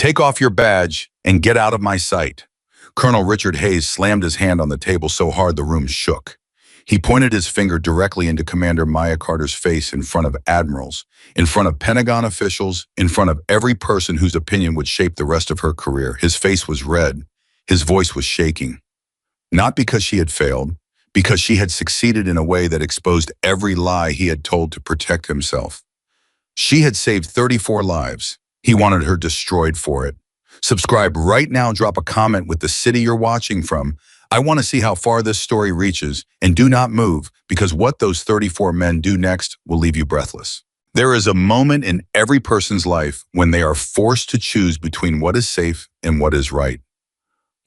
Take off your badge and get out of my sight. Colonel Richard Hayes slammed his hand on the table so hard the room shook. He pointed his finger directly into Commander Maya Carter's face in front of admirals, in front of Pentagon officials, in front of every person whose opinion would shape the rest of her career. His face was red. His voice was shaking. Not because she had failed, because she had succeeded in a way that exposed every lie he had told to protect himself. She had saved 34 lives. He wanted her destroyed for it. Subscribe right now, drop a comment with the city you're watching from. I want to see how far this story reaches, and do not move, because what those 34 men do next will leave you breathless. There is a moment in every person's life when they are forced to choose between what is safe and what is right.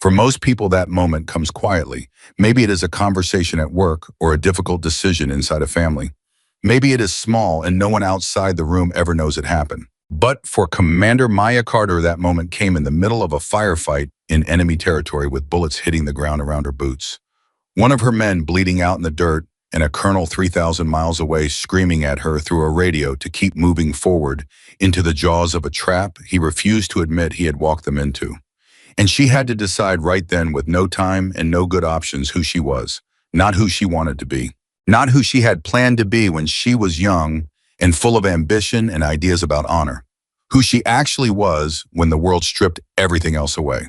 For most people, that moment comes quietly. Maybe it is a conversation at work or a difficult decision inside a family. Maybe it is small and no one outside the room ever knows it happened. But for Commander Maya Carter, that moment came in the middle of a firefight in enemy territory with bullets hitting the ground around her boots. One of her men bleeding out in the dirt and a colonel 3,000 miles away screaming at her through a radio to keep moving forward into the jaws of a trap he refused to admit he had walked them into. And she had to decide right then, with no time and no good options, who she was, not who she wanted to be, not who she had planned to be when she was young and full of ambition and ideas about honor, who she actually was when the world stripped everything else away.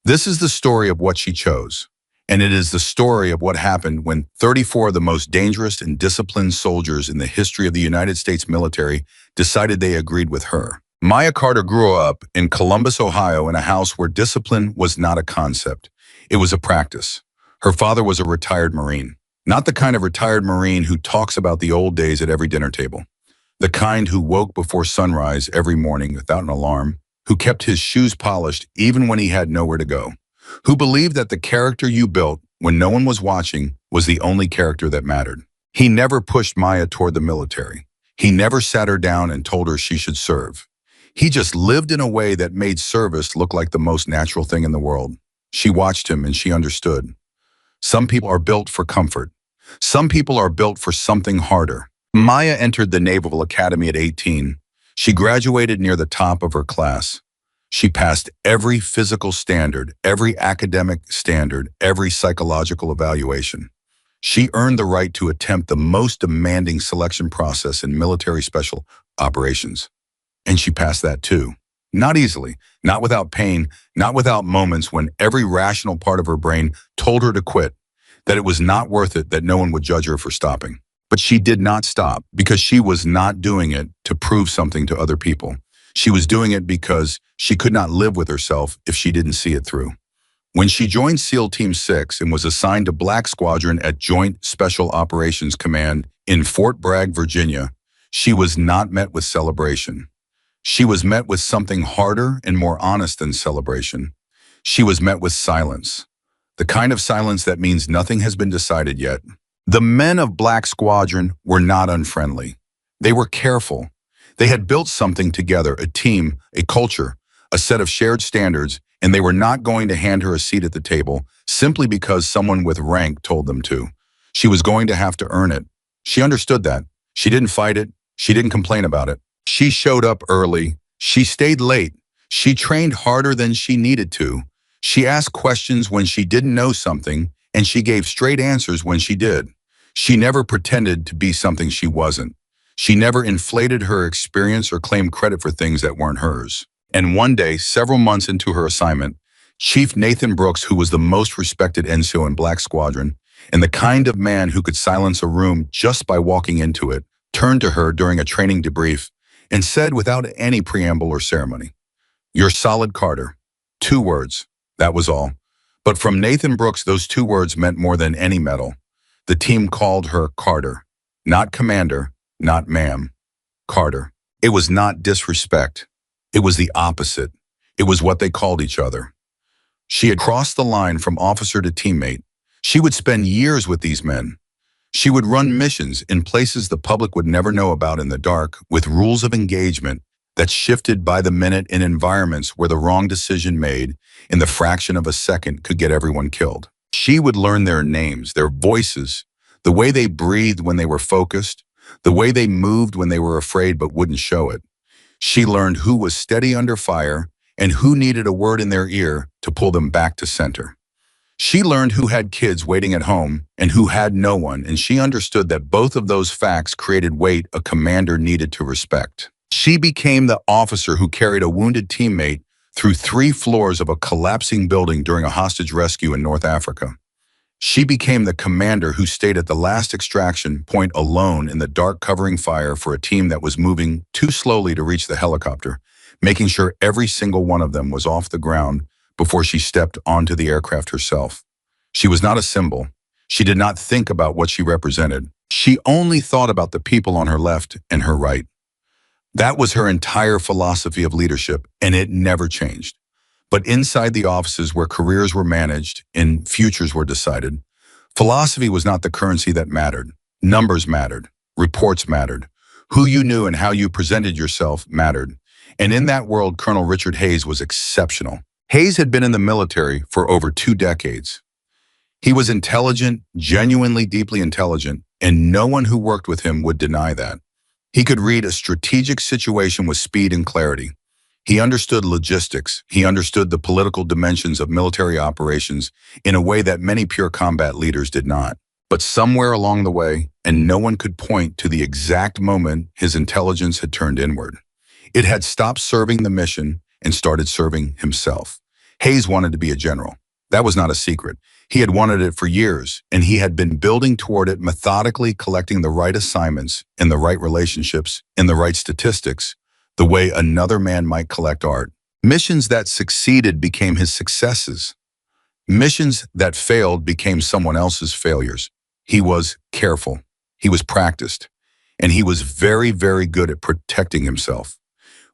This is the story of what she chose, and it is the story of what happened when 34 of the most dangerous and disciplined soldiers in the history of the United States military decided they agreed with her. Maya Carter grew up in Columbus, Ohio, in a house where discipline was not a concept. It was a practice. Her father was a retired Marine. Not the kind of retired Marine who talks about the old days at every dinner table. The kind who woke before sunrise every morning without an alarm, who kept his shoes polished even when he had nowhere to go, who believed that the character you built when no one was watching was the only character that mattered. He never pushed Maya toward the military. He never sat her down and told her she should serve. He just lived in a way that made service look like the most natural thing in the world. She watched him and she understood. Some people are built for comfort. Some people are built for something harder. Maya entered the Naval Academy at 18. She graduated near the top of her class. She passed every physical standard, every academic standard, every psychological evaluation. She earned the right to attempt the most demanding selection process in military special operations. And she passed that too. Not easily, not without pain, not without moments when every rational part of her brain told her to quit, that it was not worth it, that no one would judge her for stopping. But she did not stop because she was not doing it to prove something to other people. She was doing it because she could not live with herself if she didn't see it through. When she joined SEAL Team 6 and was assigned to Black Squadron at Joint Special Operations Command in Fort Bragg, Virginia, she was not met with celebration. She was met with something harder and more honest than celebration. She was met with silence. The kind of silence that means nothing has been decided yet. The men of Black Squadron were not unfriendly. They were careful. They had built something together, a team, a culture, a set of shared standards, and they were not going to hand her a seat at the table simply because someone with rank told them to. She was going to have to earn it. She understood that. She didn't fight it. She didn't complain about it. She showed up early. She stayed late. She trained harder than she needed to. She asked questions when she didn't know something, and she gave straight answers when she did. She never pretended to be something she wasn't. She never inflated her experience or claimed credit for things that weren't hers. And one day, several months into her assignment, Chief Nathan Brooks, who was the most respected NCO in Black Squadron, and the kind of man who could silence a room just by walking into it, turned to her during a training debrief and said without any preamble or ceremony, "You're solid, Carter." 2 words. That was all. But from Nathan Brooks, those 2 words meant more than any medal. The team called her Carter. Not Commander, not ma'am. Carter. It was not disrespect. It was the opposite. It was what they called each other. She had crossed the line from officer to teammate. She would spend years with these men. She would run missions in places the public would never know about in the dark, with rules of engagement that shifted by the minute in environments where the wrong decision made in the fraction of a second could get everyone killed. She would learn their names, their voices, the way they breathed when they were focused, the way they moved when they were afraid but wouldn't show it. She learned who was steady under fire and who needed a word in their ear to pull them back to center. She learned who had kids waiting at home and who had no one, and she understood that both of those facts created weight a commander needed to respect. She became the officer who carried a wounded teammate through 3 floors of a collapsing building during a hostage rescue in North Africa. She became the commander who stayed at the last extraction point alone in the dark covering fire for a team that was moving too slowly to reach the helicopter, making sure every single one of them was off the ground before she stepped onto the aircraft herself. She was not a symbol. She did not think about what she represented. She only thought about the people on her left and her right. That was her entire philosophy of leadership, and it never changed. But inside the offices where careers were managed and futures were decided, philosophy was not the currency that mattered. Numbers mattered. Reports mattered. Who you knew and how you presented yourself mattered. And in that world, Colonel Richard Hayes was exceptional. Hayes had been in the military for over 2 decades. He was intelligent, genuinely deeply intelligent, and no one who worked with him would deny that. He could read a strategic situation with speed and clarity. He understood logistics. He understood the political dimensions of military operations in a way that many pure combat leaders did not. But somewhere along the way, and no one could point to the exact moment his intelligence had turned inward. It had stopped serving the mission and started serving himself. Hayes wanted to be a general. That was not a secret. He had wanted it for years, and he had been building toward it methodically, collecting the right assignments in the right relationships, in the right statistics, the way another man might collect art. Missions that succeeded became his successes. Missions that failed became someone else's failures. He was careful. He was practiced. And he was very, very good at protecting himself.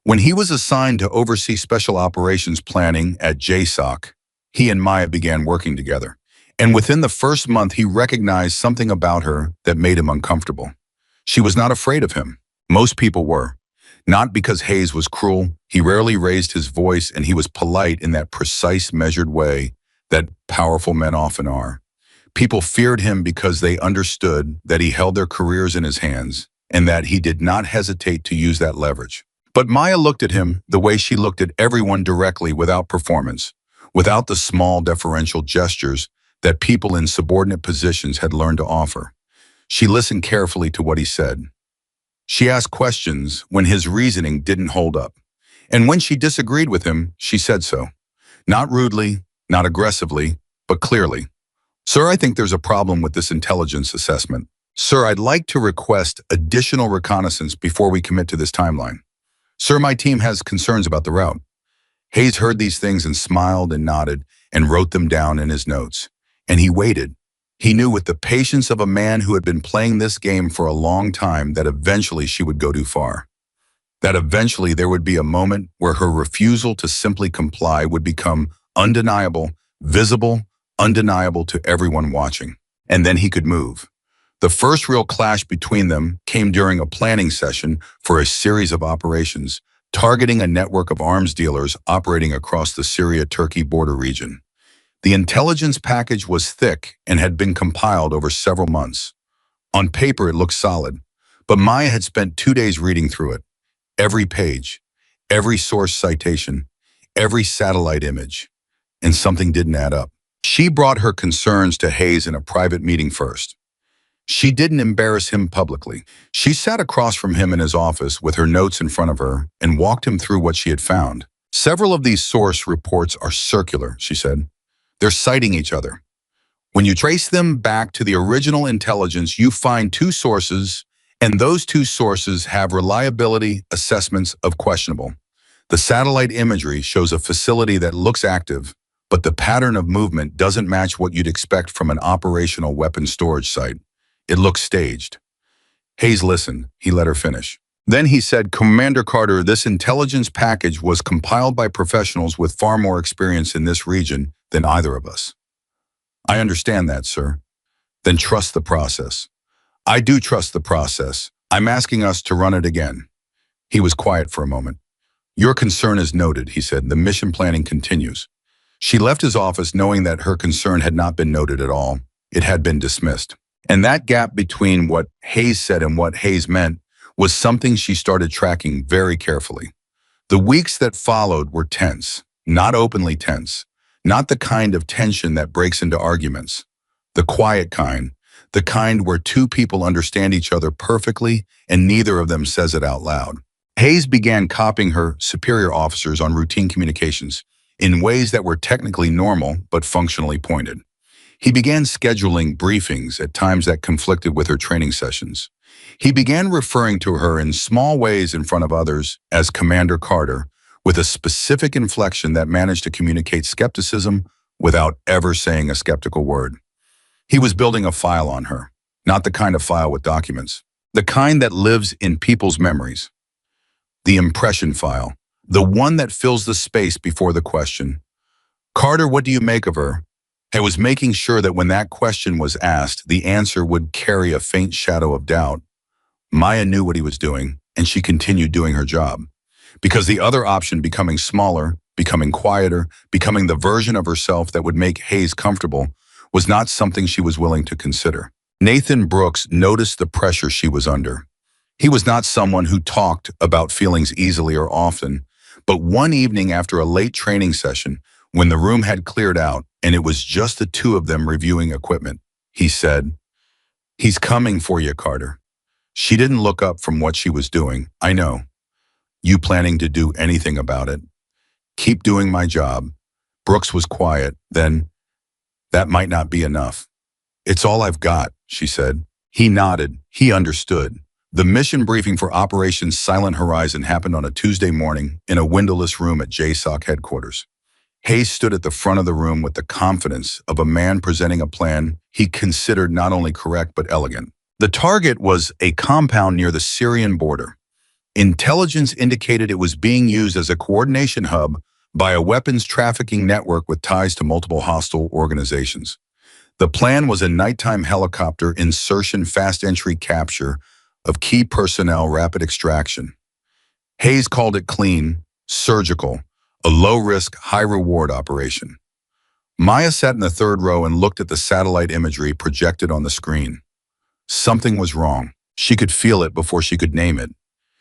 When he was assigned to oversee special operations planning at JSOC, he and Maya began working together. And within the first month, he recognized something about her that made him uncomfortable. She was not afraid of him. Most people were. Not because Hayes was cruel. He rarely raised his voice, and he was polite in that precise, measured way that powerful men often are. People feared him because they understood that he held their careers in his hands and that he did not hesitate to use that leverage. But Maya looked at him the way she looked at everyone directly, without performance, without the small deferential gestures that people in subordinate positions had learned to offer. She listened carefully to what he said. She asked questions when his reasoning didn't hold up. And when she disagreed with him, she said so. Not rudely, not aggressively, but clearly. "Sir, I think there's a problem with this intelligence assessment. Sir, I'd like to request additional reconnaissance before we commit to this timeline. Sir, my team has concerns about the route." Hayes heard these things and smiled and nodded and wrote them down in his notes. And he waited. He knew with the patience of a man who had been playing this game for a long time that eventually she would go too far. That eventually there would be a moment where her refusal to simply comply would become undeniable, visible, undeniable to everyone watching. And then he could move. The first real clash between them came during a planning session for a series of operations, targeting a network of arms dealers operating across the Syria-Turkey border region. The intelligence package was thick and had been compiled over several months. On paper, it looked solid, but Maya had spent 2 days reading through it. Every page, every source citation, every satellite image, and something didn't add up. She brought her concerns to Hayes in a private meeting first. She didn't embarrass him publicly. She sat across from him in his office with her notes in front of her and walked him through what she had found. "Several of these source reports are circular," she said. "They're citing each other. When you trace them back to the original intelligence, you find 2 sources, and those 2 sources have reliability assessments of questionable. The satellite imagery shows a facility that looks active, but the pattern of movement doesn't match what you'd expect from an operational weapon storage site. It looks staged." Hayes listened. He let her finish. Then he said, "Commander Carter, this intelligence package was compiled by professionals with far more experience in this region than either of us." "I understand that, sir." "Then trust the process." "I do trust the process. I'm asking us to run it again." He was quiet for a moment. "Your concern is noted," he said. "The mission planning continues." She left his office knowing that her concern had not been noted at all. It had been dismissed. And that gap between what Hayes said and what Hayes meant was something she started tracking very carefully. The weeks that followed were tense, not openly tense, not the kind of tension that breaks into arguments. The quiet kind, the kind where two people understand each other perfectly and neither of them says it out loud. Hayes began copying her superior officers on routine communications in ways that were technically normal but functionally pointed. He began scheduling briefings at times that conflicted with her training sessions. He began referring to her in small ways in front of others as Commander Carter, with a specific inflection that managed to communicate skepticism without ever saying a skeptical word. He was building a file on her, not the kind of file with documents, the kind that lives in people's memories. The impression file, the one that fills the space before the question, "Carter, what do you make of her?" I was making sure that when that question was asked, the answer would carry a faint shadow of doubt. Maya knew what he was doing, and she continued doing her job. Because the other option, becoming smaller, becoming quieter, becoming the version of herself that would make Hayes comfortable, was not something she was willing to consider. Nathan Brooks noticed the pressure she was under. He was not someone who talked about feelings easily or often, but one evening after a late training session, when the room had cleared out and it was just the two of them reviewing equipment, he said, "He's coming for you, Carter." She didn't look up from what she was doing. "I know. You planning to do anything about it?" "Keep doing my job." Brooks was quiet. Then, "That might not be enough." "It's all I've got," she said. He nodded. He understood. The mission briefing for Operation Silent Horizon happened on a Tuesday morning in a windowless room at JSOC headquarters. Hayes stood at the front of the room with the confidence of a man presenting a plan he considered not only correct but elegant. The target was a compound near the Syrian border. Intelligence indicated it was being used as a coordination hub by a weapons trafficking network with ties to multiple hostile organizations. The plan was a nighttime helicopter insertion, fast entry capture of key personnel, rapid extraction. Hayes called it clean, surgical, a low-risk, high-reward operation. Maya sat in the third row and looked at the satellite imagery projected on the screen. Something was wrong. She could feel it before she could name it.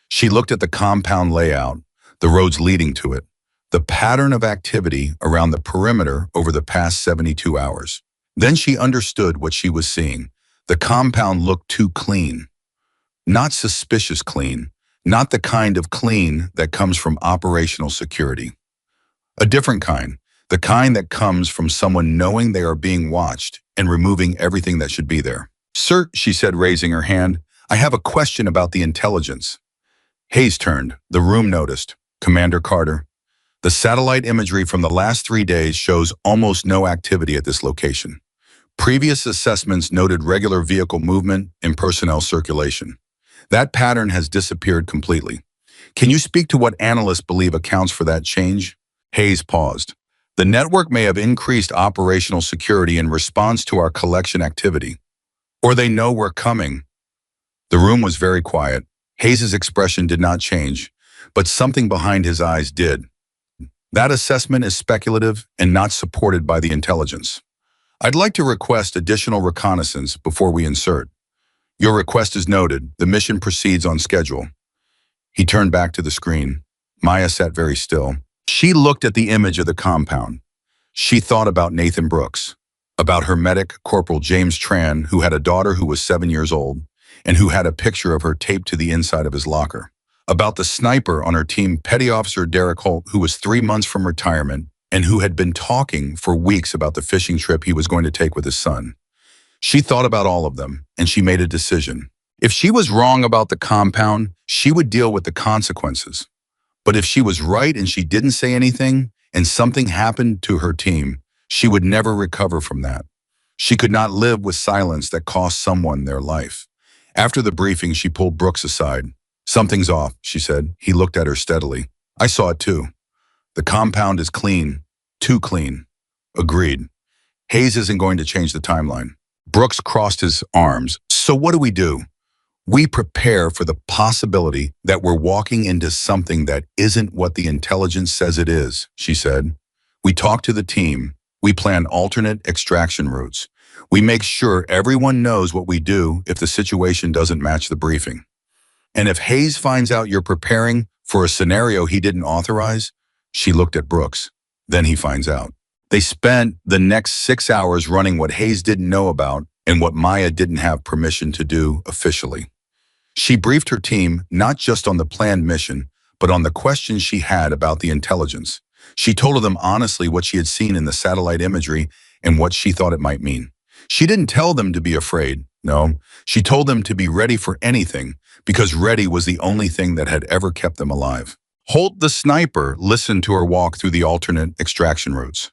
She looked at the compound layout, the roads leading to it, the pattern of activity around the perimeter over the past 72 hours. Then she understood what she was seeing. The compound looked too clean. Not suspicious clean, not the kind of clean that comes from operational security. A different kind, the kind that comes from someone knowing they are being watched and removing everything that should be there. "Sir," she said, raising her hand, "I have a question about the intelligence." Hayes turned. The room noticed. "Commander Carter, the satellite imagery from the last 3 days shows almost no activity at this location. Previous assessments noted regular vehicle movement and personnel circulation. That pattern has disappeared completely. Can you speak to what analysts believe accounts for that change?" Hayes paused. "The network may have increased operational security in response to our collection activity. Or they know we're coming." The room was very quiet. Hayes's expression did not change, but something behind his eyes did. "That assessment is speculative and not supported by the intelligence. I'd like to request additional reconnaissance before we insert." "Your request is noted. The mission proceeds on schedule." He turned back to the screen. Maya sat very still. She looked at the image of the compound. She thought about Nathan Brooks, about her medic, Corporal James Tran, who had a daughter who was 7 years old, and who had a picture of her taped to the inside of his locker. About the sniper on her team, Petty Officer Derek Holt, who was 3 months from retirement and who had been talking for weeks about the fishing trip he was going to take with his son. She thought about all of them, and she made a decision. If she was wrong about the compound, she would deal with the consequences. But if she was right and she didn't say anything, and something happened to her team, she would never recover from that. She could not live with silence that cost someone their life. After the briefing, she pulled Brooks aside. "Something's off," she said. He looked at her steadily. "I saw it too. The compound is clean. Too clean." "Agreed. Hayes isn't going to change the timeline." Brooks crossed his arms. "So what do we do?" "We prepare for the possibility that we're walking into something that isn't what the intelligence says it is," she said. "We talk to the team. We plan alternate extraction routes. We make sure everyone knows what we do if the situation doesn't match the briefing. And if Hayes finds out you're preparing for a scenario he didn't authorize? She looked at Brooks. Then he finds out. They spent the next 6 hours running what Hayes didn't know about and what Maya didn't have permission to do officially. She briefed her team not just on the planned mission, but on the questions she had about the intelligence. She told them honestly what she had seen in the satellite imagery and what she thought it might mean. She didn't tell them to be afraid. No, she told them to be ready for anything, because ready was the only thing that had ever kept them alive. Holt the sniper listened to her walk through the alternate extraction routes.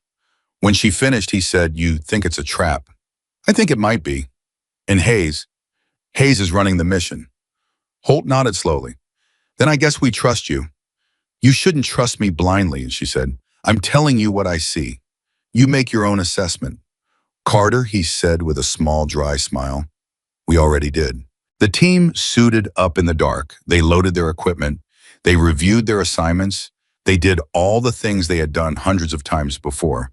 When she finished, he said, "You think it's a trap?" "I think it might be." "And Hayes is running the mission." Holt nodded slowly. "Then I guess we trust you." "You shouldn't trust me blindly," she said. "I'm telling you what I see. You make your own assessment." "Carter," he said with a small, dry smile. "We already did." The team suited up in the dark. They loaded their equipment. They reviewed their assignments. They did all the things they had done hundreds of times before.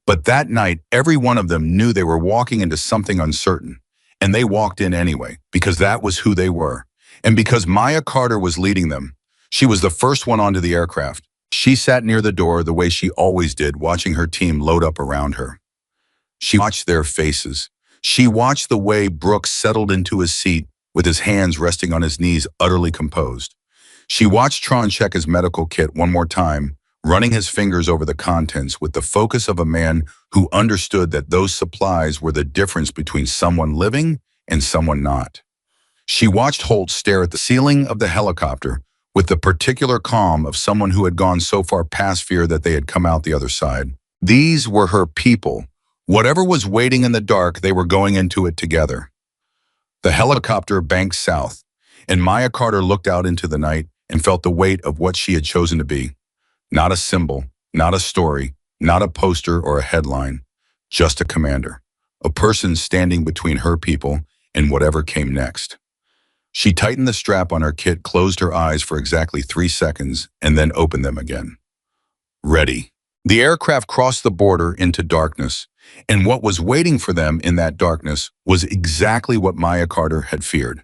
But that night, every one of them knew they were walking into something uncertain. And they walked in anyway, because that was who they were. And because Maya Carter was leading them, she was the first one onto the aircraft. She sat near the door the way she always did, watching her team load up around her. She watched their faces. She watched the way Brooks settled into his seat with his hands resting on his knees, utterly composed. She watched Tron check his medical kit one more time, running his fingers over the contents with the focus of a man who understood that those supplies were the difference between someone living and someone not. She watched Holt stare at the ceiling of the helicopter with the particular calm of someone who had gone so far past fear that they had come out the other side. These were her people. Whatever was waiting in the dark, they were going into it together. The helicopter banked south, and Maya Carter looked out into the night and felt the weight of what she had chosen to be. Not a symbol, not a story, not a poster or a headline, just a commander, a person standing between her people and whatever came next. She tightened the strap on her kit, closed her eyes for exactly 3 seconds, and then opened them again. Ready. The aircraft crossed the border into darkness, and what was waiting for them in that darkness was exactly what Maya Carter had feared,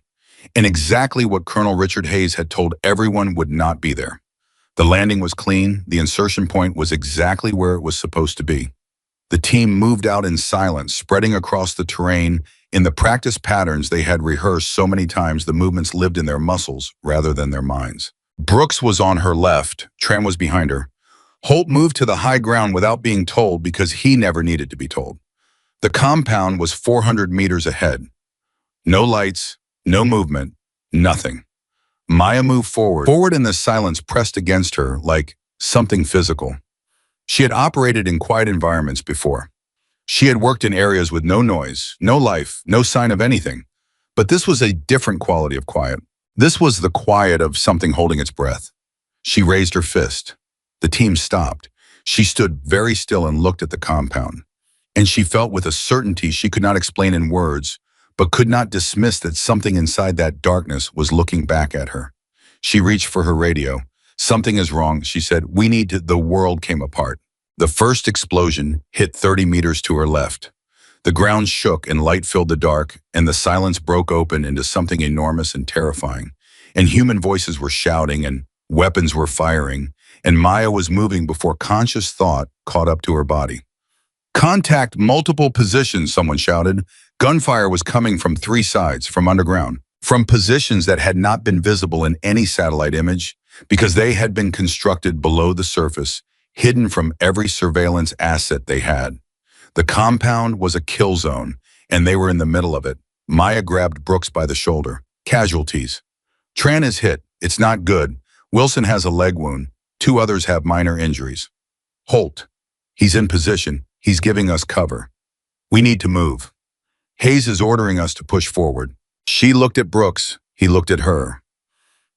and exactly what Colonel Richard Hayes had told everyone would not be there. The landing was clean, the insertion point was exactly where it was supposed to be. The team moved out in silence, spreading across the terrain in the practice patterns they had rehearsed so many times. The movements lived in their muscles rather than their minds. Brooks was on her left, Tran was behind her. Holt moved to the high ground without being told because he never needed to be told. The compound was 400 meters ahead. No lights, no movement, nothing. Maya moved forward and the silence pressed against her like something physical. She had operated in quiet environments before. She had worked in areas with no noise, no life, no sign of anything. But this was a different quality of quiet. This was the quiet of something holding its breath. She raised her fist. The team stopped. She stood very still and looked at the compound. And she felt with a certainty she could not explain in words, but could not dismiss that something inside that darkness was looking back at her. She reached for her radio. "Something is wrong," she said. "We need to..." The world came apart. The first explosion hit 30 meters to her left. The ground shook and light filled the dark, and the silence broke open into something enormous and terrifying. And human voices were shouting, and weapons were firing, and Maya was moving before conscious thought caught up to her body. "Contact multiple positions," someone shouted. Gunfire was coming from 3 sides, from underground, from positions that had not been visible in any satellite image, because they had been constructed below the surface, hidden from every surveillance asset they had. The compound was a kill zone, and they were in the middle of it. Maya grabbed Brooks by the shoulder. "Casualties. Tran is hit. It's not good. Wilson has a leg wound. 2 others have minor injuries. Holt. He's in position. He's giving us cover. We need to move. Hayes is ordering us to push forward." She looked at Brooks. He looked at her.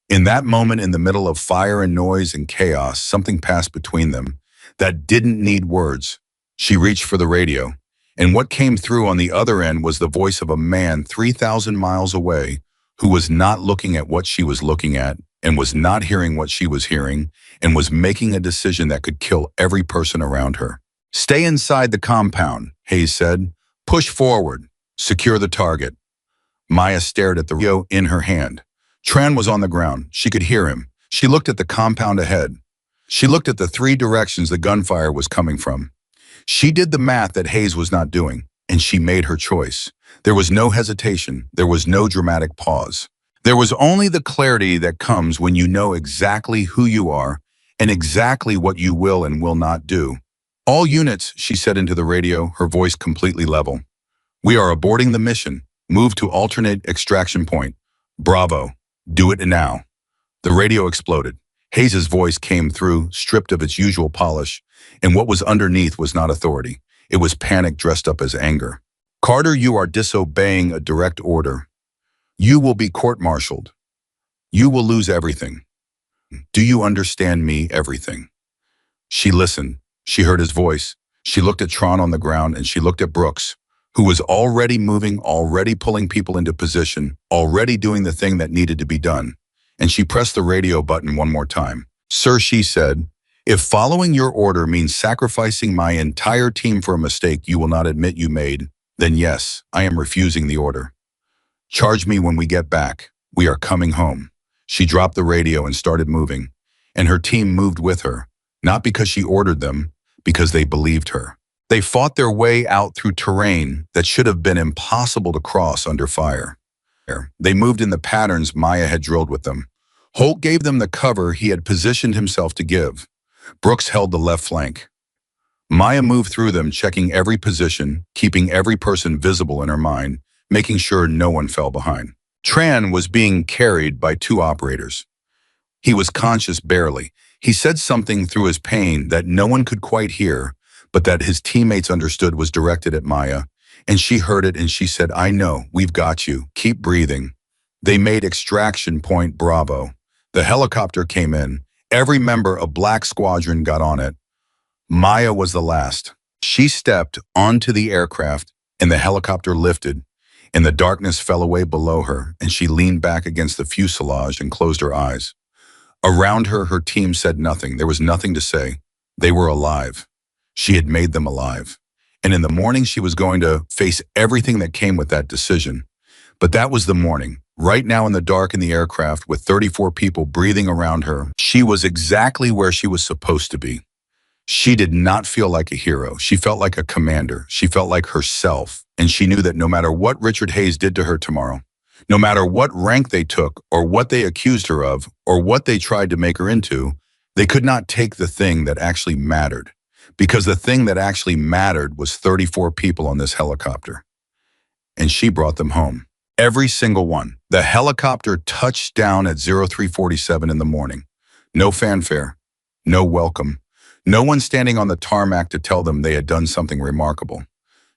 In that moment, in the middle of fire and noise and chaos, something passed between them that didn't need words. She reached for the radio, and what came through on the other end was the voice of a man 3,000 miles away who was not looking at what she was looking at and was not hearing what she was hearing and was making a decision that could kill every person around her. "Stay inside the compound," Hayes said. "Push forward. Secure the target." Maya stared at the radio in her hand. Tran was on the ground. She could hear him. She looked at the compound ahead. She looked at the three directions the gunfire was coming from. She did the math that Hayes was not doing, and she made her choice. There was no hesitation. There was no dramatic pause. There was only the clarity that comes when you know exactly who you are and exactly what you will and will not do. All units, she said into the radio, her voice completely level. We are aborting the mission. Move to alternate extraction point. Bravo. Do it now. The radio exploded. Hayes's voice came through, stripped of its usual polish, and what was underneath was not authority. It was panic dressed up as anger. Carter, you are disobeying a direct order. You will be court-martialed. You will lose everything. Do you understand me, everything? She listened. She heard his voice. She looked at Tron on the ground, and she looked at Brooks, who was already moving, already pulling people into position, already doing the thing that needed to be done. And she pressed the radio button one more time. Sir, she said, if following your order means sacrificing my entire team for a mistake you will not admit you made, then yes, I am refusing the order. Charge me when we get back. We are coming home. She dropped the radio and started moving, and her team moved with her, not because she ordered them, because they believed her. They fought their way out through terrain that should have been impossible to cross under fire. They moved in the patterns Maya had drilled with them. Holt gave them the cover he had positioned himself to give. Brooks held the left flank. Maya moved through them, checking every position, keeping every person visible in her mind, making sure no one fell behind. Tran was being carried by two operators. He was conscious barely. He said something through his pain that no one could quite hear, but that his teammates understood was directed at Maya, and she heard it and she said, I know, we've got you. Keep breathing. They made extraction point Bravo. The helicopter came in. Every member of Black Squadron got on it. Maya was the last. She stepped onto the aircraft and the helicopter lifted, and the darkness fell away below her, and she leaned back against the fuselage and closed her eyes. Around her, her team said nothing. There was nothing to say. They were alive. She had made them alive. And in the morning, she was going to face everything that came with that decision. But that was the morning. Right now in the dark in the aircraft with 34 people breathing around her, she was exactly where she was supposed to be. She did not feel like a hero. She felt like a commander. She felt like herself. And she knew that no matter what Richard Hayes did to her tomorrow, no matter what rank they took or what they accused her of or what they tried to make her into, they could not take the thing that actually mattered. Because the thing that actually mattered was 34 people on this helicopter. And she brought them home. Every single one. The helicopter touched down at 0347 in the morning. No fanfare. No welcome. No one standing on the tarmac to tell them they had done something remarkable.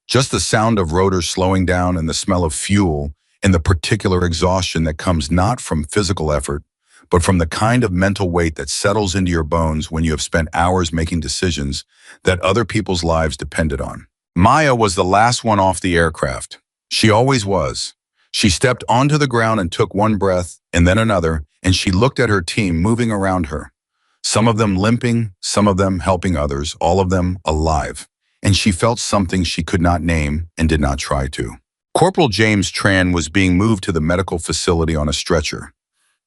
Just the sound of rotors slowing down and the smell of fuel and the particular exhaustion that comes not from physical effort, but from the kind of mental weight that settles into your bones when you have spent hours making decisions that other people's lives depended on. Maya was the last one off the aircraft. She always was. She stepped onto the ground and took one breath and then another, and she looked at her team moving around her. Some of them limping, some of them helping others, all of them alive. And she felt something she could not name and did not try to. Corporal James Tran was being moved to the medical facility on a stretcher.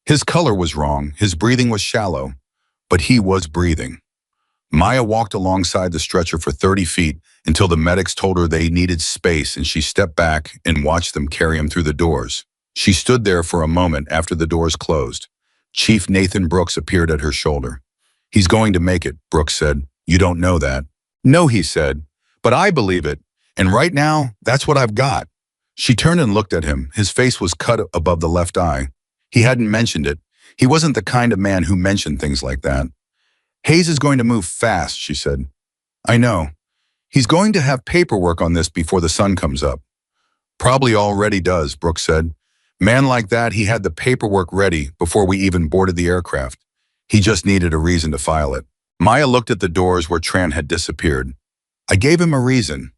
His color was wrong, his breathing was shallow, but he was breathing. Maya walked alongside the stretcher for 30 feet until the medics told her they needed space, and she stepped back and watched them carry him through the doors. She stood there for a moment after the doors closed. Chief Nathan Brooks appeared at her shoulder. He's going to make it, Brooks said. You don't know that. No, he said, but I believe it, and right now, that's what I've got. She turned and looked at him. His face was cut above the left eye. He hadn't mentioned it. He wasn't the kind of man who mentioned things like that. Hayes is going to move fast, she said. I know. He's going to have paperwork on this before the sun comes up. Probably already does, Brooks said. Man like that, he had the paperwork ready before we even boarded the aircraft. He just needed a reason to file it. Maya looked at the doors where Tran had disappeared. I gave him a reason.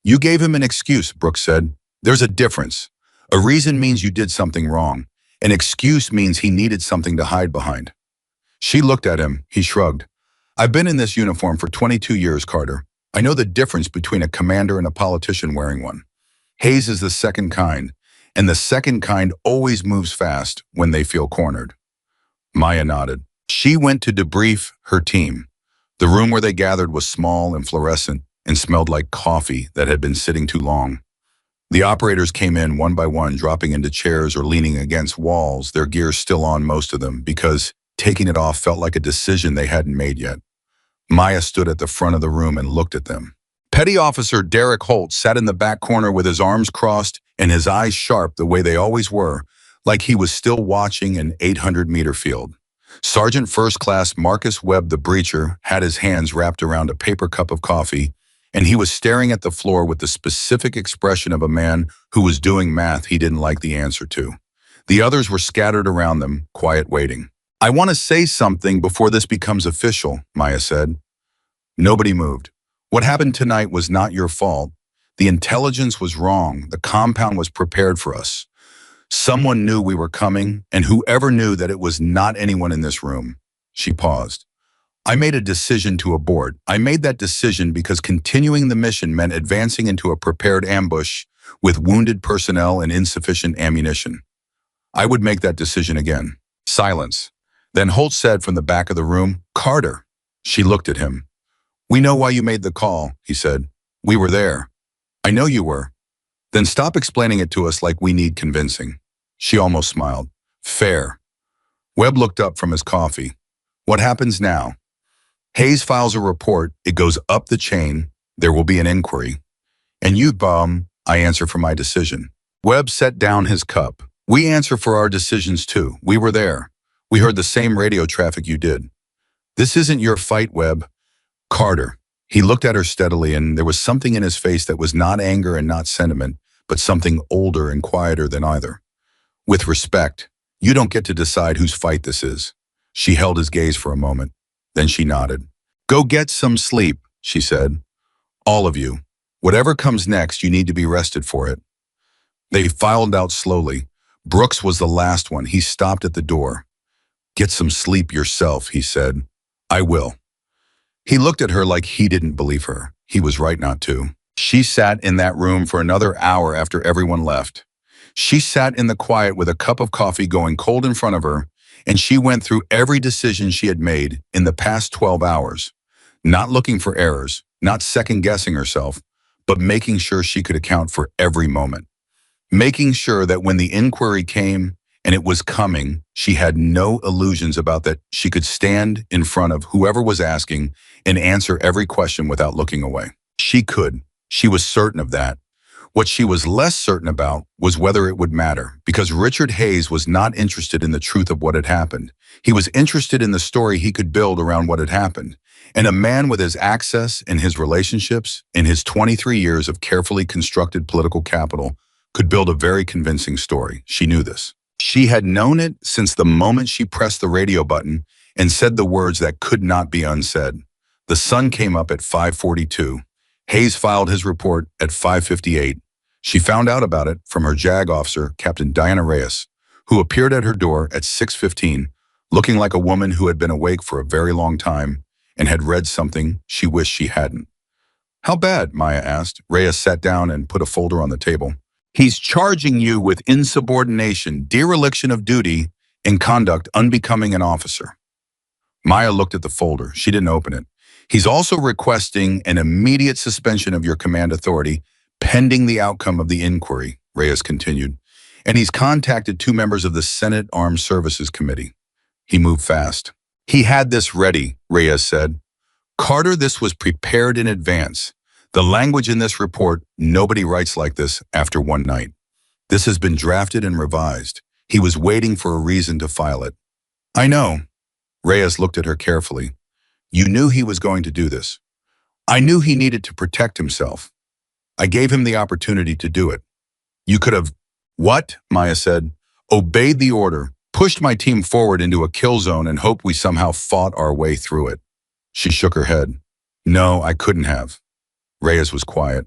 You gave him an excuse, Brooks said. There's a difference. A reason means you did something wrong. An excuse means he needed something to hide behind. She looked at him. He shrugged. I've been in this uniform for 22 years, Carter. I know the difference between a commander and a politician wearing one. Hayes is the second kind, and the second kind always moves fast when they feel cornered. Maya nodded. She went to debrief her team. The room where they gathered was small and fluorescent and smelled like coffee that had been sitting too long. The operators came in one by one, dropping into chairs or leaning against walls, their gear still on, most of them, because taking it off felt like a decision they hadn't made yet. Maya stood at the front of the room and looked at them. Petty Officer Derek Holt sat in the back corner with his arms crossed and his eyes sharp the way they always were, like he was still watching an 800-meter field. Sergeant First Class Marcus Webb, the breacher, had his hands wrapped around a paper cup of coffee, and he was staring at the floor with the specific expression of a man who was doing math he didn't like the answer to. The others were scattered around them, quiet, waiting. "I want to say something before this becomes official," Maya said. Nobody moved. "What happened tonight was not your fault. The intelligence was wrong. The compound was prepared for us. Someone knew we were coming, and whoever knew that it was not anyone in this room." She paused. "I made a decision to abort. I made that decision because continuing the mission meant advancing into a prepared ambush with wounded personnel and insufficient ammunition. I would make that decision again." Silence. Then Holt said from the back of the room, "Carter." She looked at him. "We know why you made the call," he said. "We were there." "I know you were." "Then stop explaining it to us like we need convincing." She almost smiled. "Fair." Webb looked up from his coffee. "What happens now?" "Hayes files a report. It goes up the chain. There will be an inquiry. And you, I answer for my decision." Webb set down his cup. "We answer for our decisions too. We were there. We heard the same radio traffic you did." "This isn't your fight, Webb." "Carter." He looked at her steadily, and there was something in his face that was not anger and not sentiment, but something older and quieter than either. "With respect, you don't get to decide whose fight this is." She held his gaze for a moment. Then she nodded. "Go get some sleep," she said. "All of you. Whatever comes next, you need to be rested for it." They filed out slowly. Brooks was the last one. He stopped at the door. "Get some sleep yourself," he said. "I will." He looked at her like he didn't believe her. He was right not to. She sat in that room for another hour after everyone left. She sat in the quiet with a cup of coffee going cold in front of her, and she went through every decision she had made in the past 12 hours, not looking for errors, not second-guessing herself, but making sure she could account for every moment. Making sure that when the inquiry came, and it was coming, she had no illusions about that. She could stand in front of whoever was asking and answer every question without looking away. She could. She was certain of that. What she was less certain about was whether it would matter, because Richard Hayes was not interested in the truth of what had happened. He was interested in the story he could build around what had happened. And a man with his access and his relationships and his 23 years of carefully constructed political capital could build a very convincing story. She knew this. She had known it since the moment she pressed the radio button and said the words that could not be unsaid. The sun came up at 5:42. Hayes filed his report at 5:58. She found out about it from her JAG officer, Captain Diana Reyes, who appeared at her door at 6:15, looking like a woman who had been awake for a very long time and had read something she wished she hadn't. "How bad?" Maya asked. Reyes sat down and put a folder on the table. "He's charging you with insubordination, dereliction of duty, and conduct unbecoming an officer." Maya looked at the folder. She didn't open it. "He's also requesting an immediate suspension of your command authority pending the outcome of the inquiry," Reyes continued. "And he's contacted 2 members of the Senate Armed Services Committee." He moved fast. "He had this ready," Reyes said. "Carter, this was prepared in advance. The language in this report, nobody writes like this after one night. This has been drafted and revised. He was waiting for a reason to file it." "I know." Reyes looked at her carefully. "You knew he was going to do this." "I knew he needed to protect himself. I gave him the opportunity to do it." "You could have—" "What?" Maya said. "Obeyed the order, pushed my team forward into a kill zone and hoped we somehow fought our way through it." She shook her head. "No, I couldn't have." Reyes was quiet.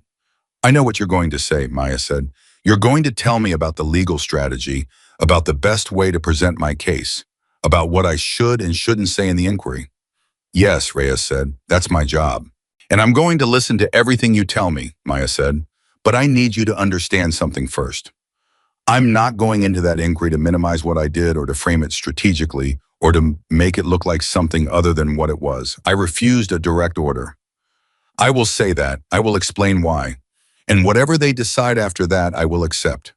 "I know what you're going to say," Maya said. "You're going to tell me about the legal strategy, about the best way to present my case, about what I should and shouldn't say in the inquiry." "Yes," Reyes said. "That's my job. And I'm going to listen to everything you tell me," Maya said. "But I need you to understand something first. I'm not going into that inquiry to minimize what I did or to frame it strategically or to make it look like something other than what it was. I refused a direct order. I will say that. I will explain why. And whatever they decide after that, I will accept.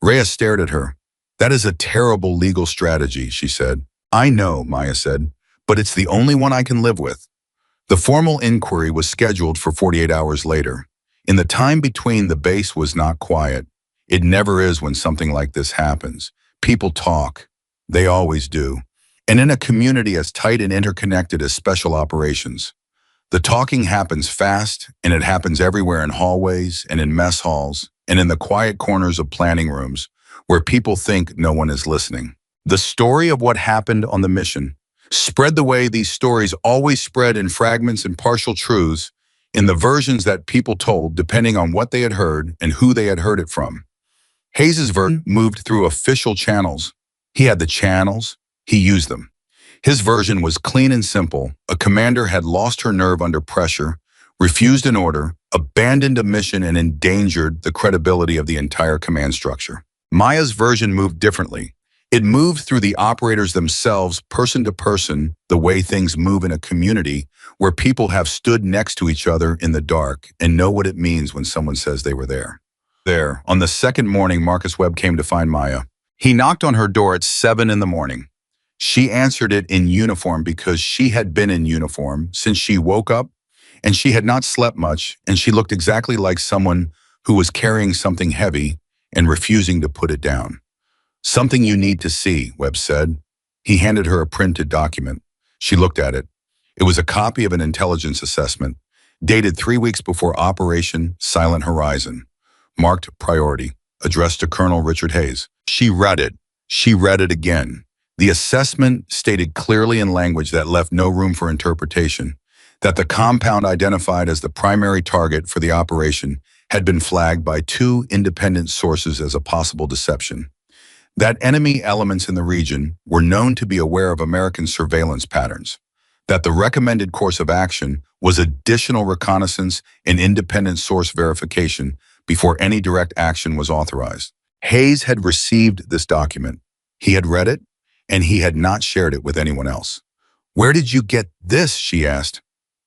Reyes stared at her. That is a terrible legal strategy, she said. I know, Maya said, but it's the only one I can live with. The formal inquiry was scheduled for 48 hours later. In the time between, the base was not quiet. It never is when something like this happens. People talk. They always do. And in a community as tight and interconnected as special operations, the talking happens fast, and it happens everywhere, in hallways and in mess halls and in the quiet corners of planning rooms where people think no one is listening. The story of what happened on the mission spread the way these stories always spread, in fragments and partial truths, in the versions that people told depending on what they had heard and who they had heard it from. Hayes's version moved through official channels. He had the channels, he used them. His version was clean and simple. A commander had lost her nerve under pressure, refused an order, abandoned a mission, and endangered the credibility of the entire command structure. Maya's version moved differently. It moved through the operators themselves, person to person, the way things move in a community where people have stood next to each other in the dark and know what it means when someone says they were there. There, on the second morning, Marcus Webb came to find Maya. He knocked on her door at 7 in the morning. She answered it in uniform because she had been in uniform since she woke up, and she had not slept much, and she looked exactly like someone who was carrying something heavy and refusing to put it down. Something you need to see, Webb said. He handed her a printed document. She looked at it. It was a copy of an intelligence assessment, dated 3 weeks before Operation Silent Horizon, marked priority, addressed to Colonel Richard Hayes. She read it. She read it again. The assessment stated clearly in language that left no room for interpretation that the compound identified as the primary target for the operation had been flagged by 2 independent sources as a possible deception. That enemy elements in the region were known to be aware of American surveillance patterns, that the recommended course of action was additional reconnaissance and independent source verification before any direct action was authorized. Hayes had received this document. He had read it, and he had not shared it with anyone else. Where did you get this? She asked.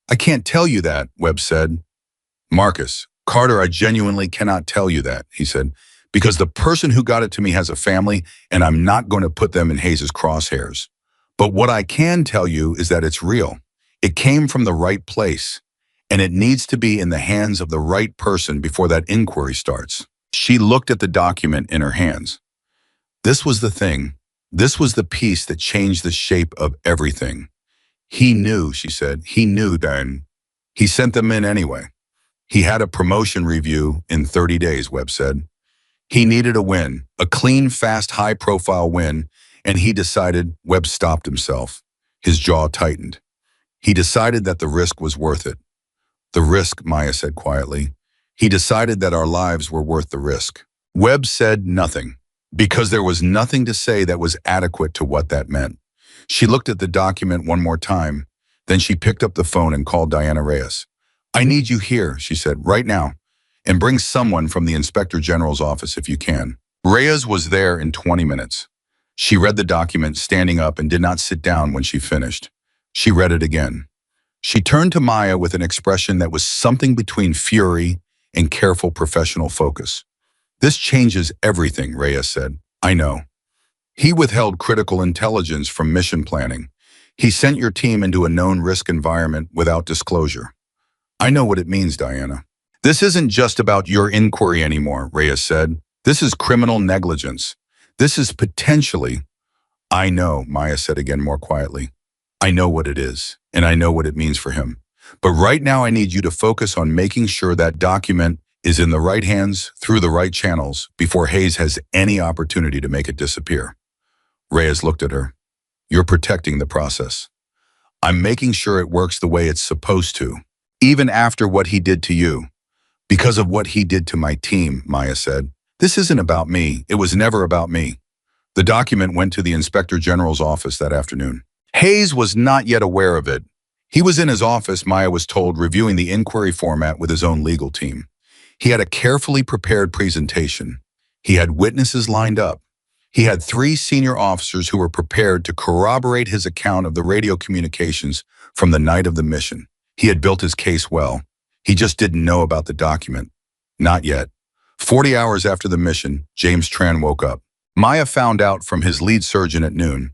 I can't tell you that, Webb said. Marcus, Carter, I genuinely cannot tell you that, he said, because the person who got it to me has a family, and I'm not going to put them in Hayes's crosshairs. But what I can tell you is that it's real. It came from the right place, and it needs to be in the hands of the right person before that inquiry starts. She looked at the document in her hands. This was the thing. This was the piece that changed the shape of everything. He knew, she said. He knew, then. He sent them in anyway. He had a promotion review in 30 days, Webb said. He needed a win, a clean, fast, high-profile win, and he decided. Webb stopped himself. His jaw tightened. He decided that the risk was worth it. The risk, Maya said quietly. He decided that our lives were worth the risk. Webb said nothing, because there was nothing to say that was adequate to what that meant. She looked at the document one more time, then she picked up the phone and called Diana Reyes. I need you here, she said, right now, and bring someone from the Inspector General's office if you can. Reyes was there in 20 minutes. She read the document standing up and did not sit down when she finished. She read it again. She turned to Maya with an expression that was something between fury and careful professional focus. This changes everything, Reyes said. I know. He withheld critical intelligence from mission planning. He sent your team into a known risk environment without disclosure. I know what it means, Diana. This isn't just about your inquiry anymore, Reyes said. This is criminal negligence. This is potentially... I know, Maya said again more quietly. I know what it is, and I know what it means for him. But right now I need you to focus on making sure that document is in the right hands through the right channels before Hayes has any opportunity to make it disappear. Reyes looked at her. You're protecting the process. I'm making sure it works the way it's supposed to, even after what he did to you. Because of what he did to my team, Maya said. This isn't about me. It was never about me. The document went to the Inspector General's office that afternoon. Hayes was not yet aware of it. He was in his office, Maya was told, reviewing the inquiry format with his own legal team. He had a carefully prepared presentation. He had witnesses lined up. He had 3 senior officers who were prepared to corroborate his account of the radio communications from the night of the mission. He had built his case well. He just didn't know about the document. Not yet. 40 hours after the mission, James Tran woke up. Maya found out from his lead surgeon at noon.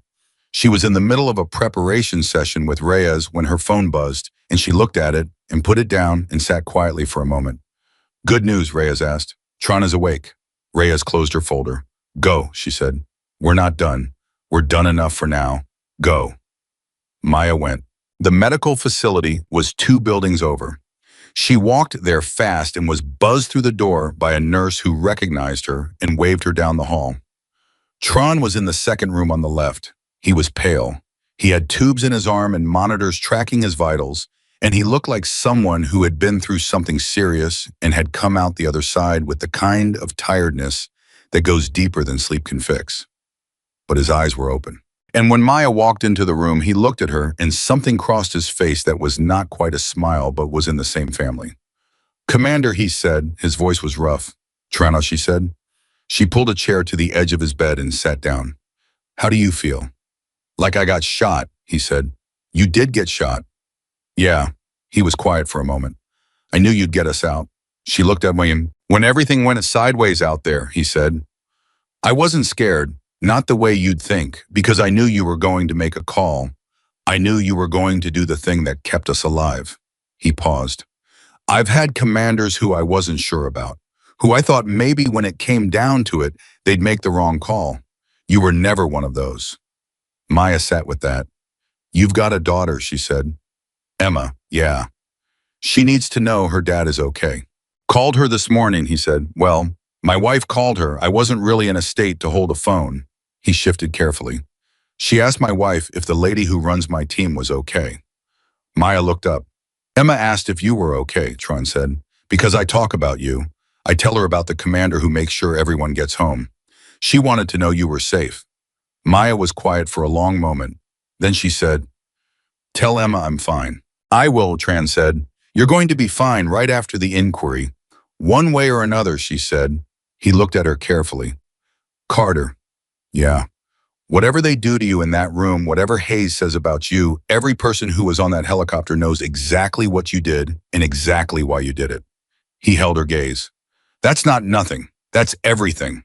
She was in the middle of a preparation session with Reyes when her phone buzzed, and she looked at it and put it down and sat quietly for a moment. "Good news," Reyes asked. "Tran is awake." Reyes closed her folder. "Go," she said. "We're not done. We're done enough for now. Go." Maya went. The medical facility was 2 buildings over. She walked there fast and was buzzed through the door by a nurse who recognized her and waved her down the hall. Tran was in the second room on the left. He was pale. He had tubes in his arm and monitors tracking his vitals, and he looked like someone who had been through something serious and had come out the other side with the kind of tiredness that goes deeper than sleep can fix. But his eyes were open. And when Maya walked into the room, he looked at her, and something crossed his face that was not quite a smile, but was in the same family. "Commander," he said. His voice was rough. "Trana," she said. She pulled a chair to the edge of his bed and sat down. "How do you feel?" "Like I got shot," he said. "You did get shot?" "Yeah." He was quiet for a moment. "I knew you'd get us out." She looked at William. "When everything went sideways out there," he said. "I wasn't scared, not the way you'd think, because I knew you were going to make a call. I knew you were going to do the thing that kept us alive." He paused. "I've had commanders who I wasn't sure about, who I thought maybe when it came down to it, they'd make the wrong call. You were never one of those." Maya sat with that. "You've got a daughter," she said. "Emma, yeah. She needs to know her dad is okay." "Called her this morning," he said. "Well, my wife called her. I wasn't really in a state to hold a phone." He shifted carefully. "She asked my wife if the lady who runs my team was okay." Maya looked up. "Emma asked if you were okay," Tran said. "Because I talk about you. I tell her about the commander who makes sure everyone gets home. She wanted to know you were safe." Maya was quiet for a long moment. Then she said, "Tell Emma I'm fine." "I will," Tran said. "You're going to be fine right after the inquiry. One way or another," she said. He looked at her carefully. "Carter." "Yeah. Whatever they do to you in that room, whatever Hayes says about you, every person who was on that helicopter knows exactly what you did and exactly why you did it." He held her gaze. "That's not nothing. That's everything."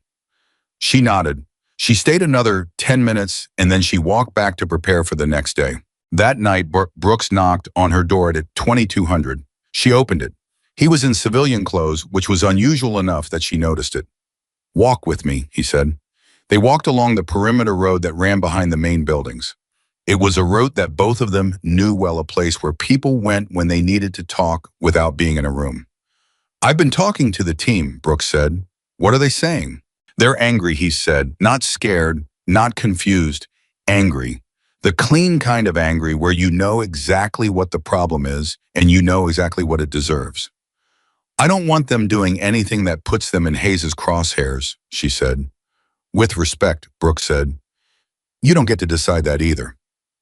She nodded. She stayed another 10 minutes, and then she walked back to prepare for the next day. That night, Brooks knocked on her door at 2200. She opened it. He was in civilian clothes, which was unusual enough that she noticed it. "Walk with me," he said. They walked along the perimeter road that ran behind the main buildings. It was a route that both of them knew well, a place where people went when they needed to talk without being in a room. "I've been talking to the team," Brooks said. "What are they saying?" "They're angry," he said. "Not scared, not confused, angry. The clean kind of angry where you know exactly what the problem is and you know exactly what it deserves." "I don't want them doing anything that puts them in Hayes' crosshairs," she said. "With respect," Brooks said. "You don't get to decide that either."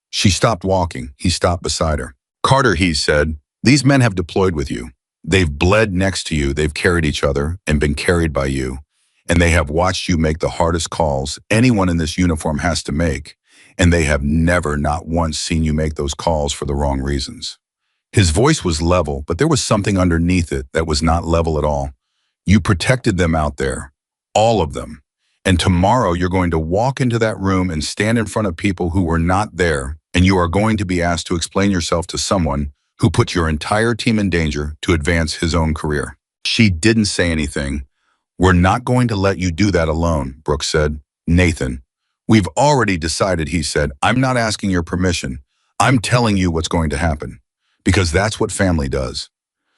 She stopped walking. He stopped beside her. "Carter," he said, "these men have deployed with you. They've bled next to you. They've carried each other and been carried by you. And they have watched you make the hardest calls anyone in this uniform has to make. And they have never, not once, seen you make those calls for the wrong reasons." His voice was level, but there was something underneath it that was not level at all. "You protected them out there. All of them. And tomorrow you're going to walk into that room and stand in front of people who were not there, and you are going to be asked to explain yourself to someone who put your entire team in danger to advance his own career." She didn't say anything. "We're not going to let you do that alone," Brooks said. "Nathan, we've already decided," he said. "I'm not asking your permission. I'm telling you what's going to happen. Because that's what family does."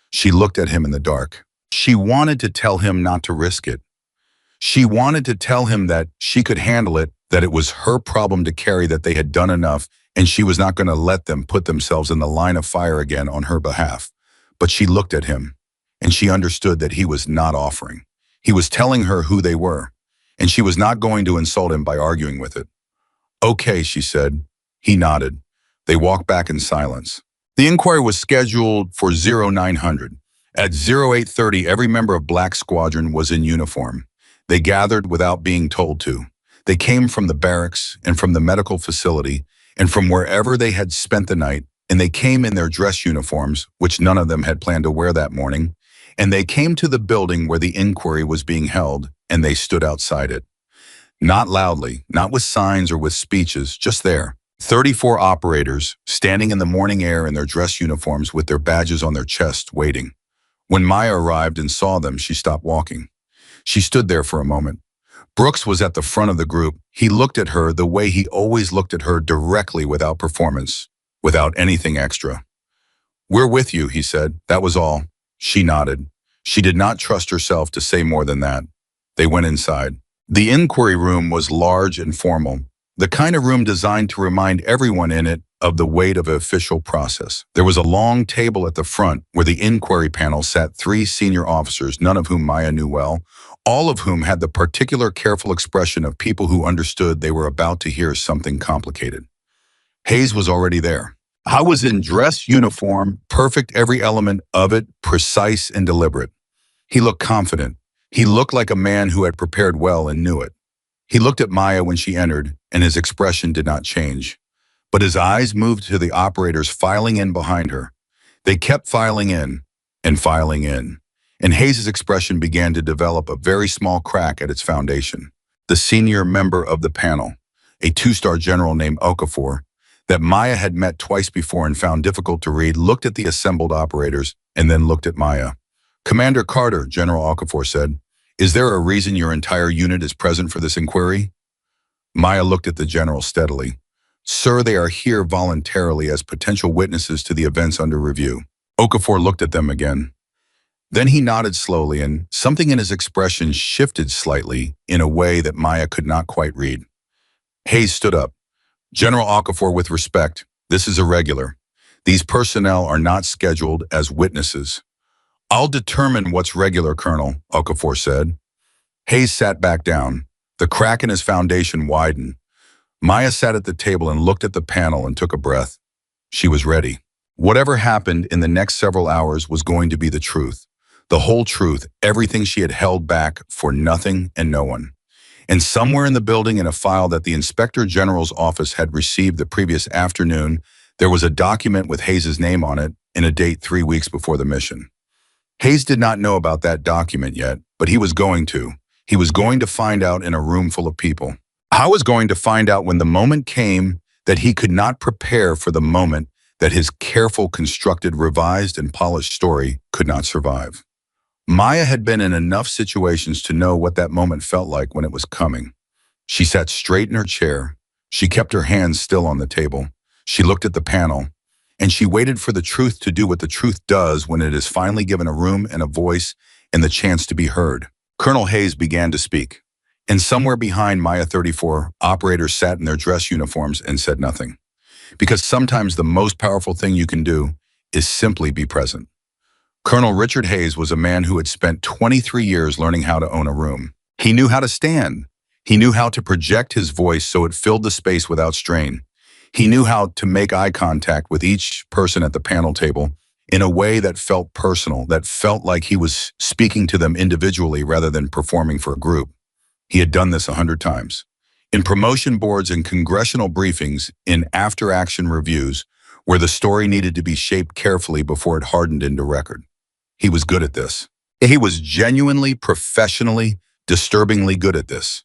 She looked at him in the dark. She wanted to tell him not to risk it. She wanted to tell him that she could handle it, that it was her problem to carry, that they had done enough, and she was not going to let them put themselves in the line of fire again on her behalf. But she looked at him, and she understood that he was not offering. He was telling her who they were, and she was not going to insult him by arguing with it. "Okay," she said. He nodded. They walked back in silence. The inquiry was scheduled for 0900. At 0830, every member of Black Squadron was in uniform. They gathered without being told to. They came from the barracks and from the medical facility and from wherever they had spent the night, and they came in their dress uniforms, which none of them had planned to wear that morning, and they came to the building where the inquiry was being held, and they stood outside it. Not loudly, not with signs or with speeches, just there. 34 operators, standing in the morning air in their dress uniforms with their badges on their chests, waiting. When Maya arrived and saw them, she stopped walking. She stood there for a moment. Brooks was at the front of the group. He looked at her the way he always looked at her, directly, without performance, without anything extra. "We're with you," he said. That was all. She nodded. She did not trust herself to say more than that. They went inside. The inquiry room was large and formal, the kind of room designed to remind everyone in it of the weight of an official process. There was a long table at the front where the inquiry panel sat 3 senior officers, none of whom Maya knew well, all of whom had the particular careful expression of people who understood they were about to hear something complicated. Hayes was already there. I was in dress uniform, perfect every element of it, precise and deliberate. He looked confident. He looked like a man who had prepared well and knew it. He looked at Maya when she entered, and his expression did not change. But his eyes moved to the operators filing in behind her. They kept filing in, and Hayes' expression began to develop a very small crack at its foundation. The senior member of the panel, a 2-star general named Okafor, that Maya had met twice before and found difficult to read, looked at the assembled operators and then looked at Maya. "Commander Carter," General Okafor said, "is there a reason your entire unit is present for this inquiry?" Maya looked at the general steadily. "Sir, they are here voluntarily as potential witnesses to the events under review." Okafor looked at them again. Then he nodded slowly, and something in his expression shifted slightly in a way that Maya could not quite read. Hayes stood up. "General Okafor, with respect, this is irregular. These personnel are not scheduled as witnesses." "I'll determine what's regular, Colonel," Okafor said. Hayes sat back down. The crack in his foundation widened. Maya sat at the table and looked at the panel and took a breath. She was ready. Whatever happened in the next several hours was going to be the truth. The whole truth, everything she had held back for nothing and no one. And somewhere in the building, in a file that the Inspector General's office had received the previous afternoon, there was a document with Hayes' name on it and a date 3 weeks before the mission. Hayes did not know about that document yet, but he was going to. He was going to find out in a room full of people. I was going to find out when the moment came that he could not prepare for the moment that his careful, constructed, revised, and polished story could not survive. Maya had been in enough situations to know what that moment felt like when it was coming. She sat straight in her chair. She kept her hands still on the table. She looked at the panel, and she waited for the truth to do what the truth does when it is finally given a room and a voice and the chance to be heard. Colonel Hayes began to speak, and somewhere behind Maya 34, operators sat in their dress uniforms and said nothing. Because sometimes the most powerful thing you can do is simply be present. Colonel Richard Hayes was a man who had spent 23 years learning how to own a room. He knew how to stand. He knew how to project his voice so it filled the space without strain. He knew how to make eye contact with each person at the panel table in a way that felt personal, that felt like he was speaking to them individually rather than performing for a group. He had done this 100 times. In promotion boards and congressional briefings, in after-action reviews, where the story needed to be shaped carefully before it hardened into record. He was good at this. He was genuinely, professionally, disturbingly good at this.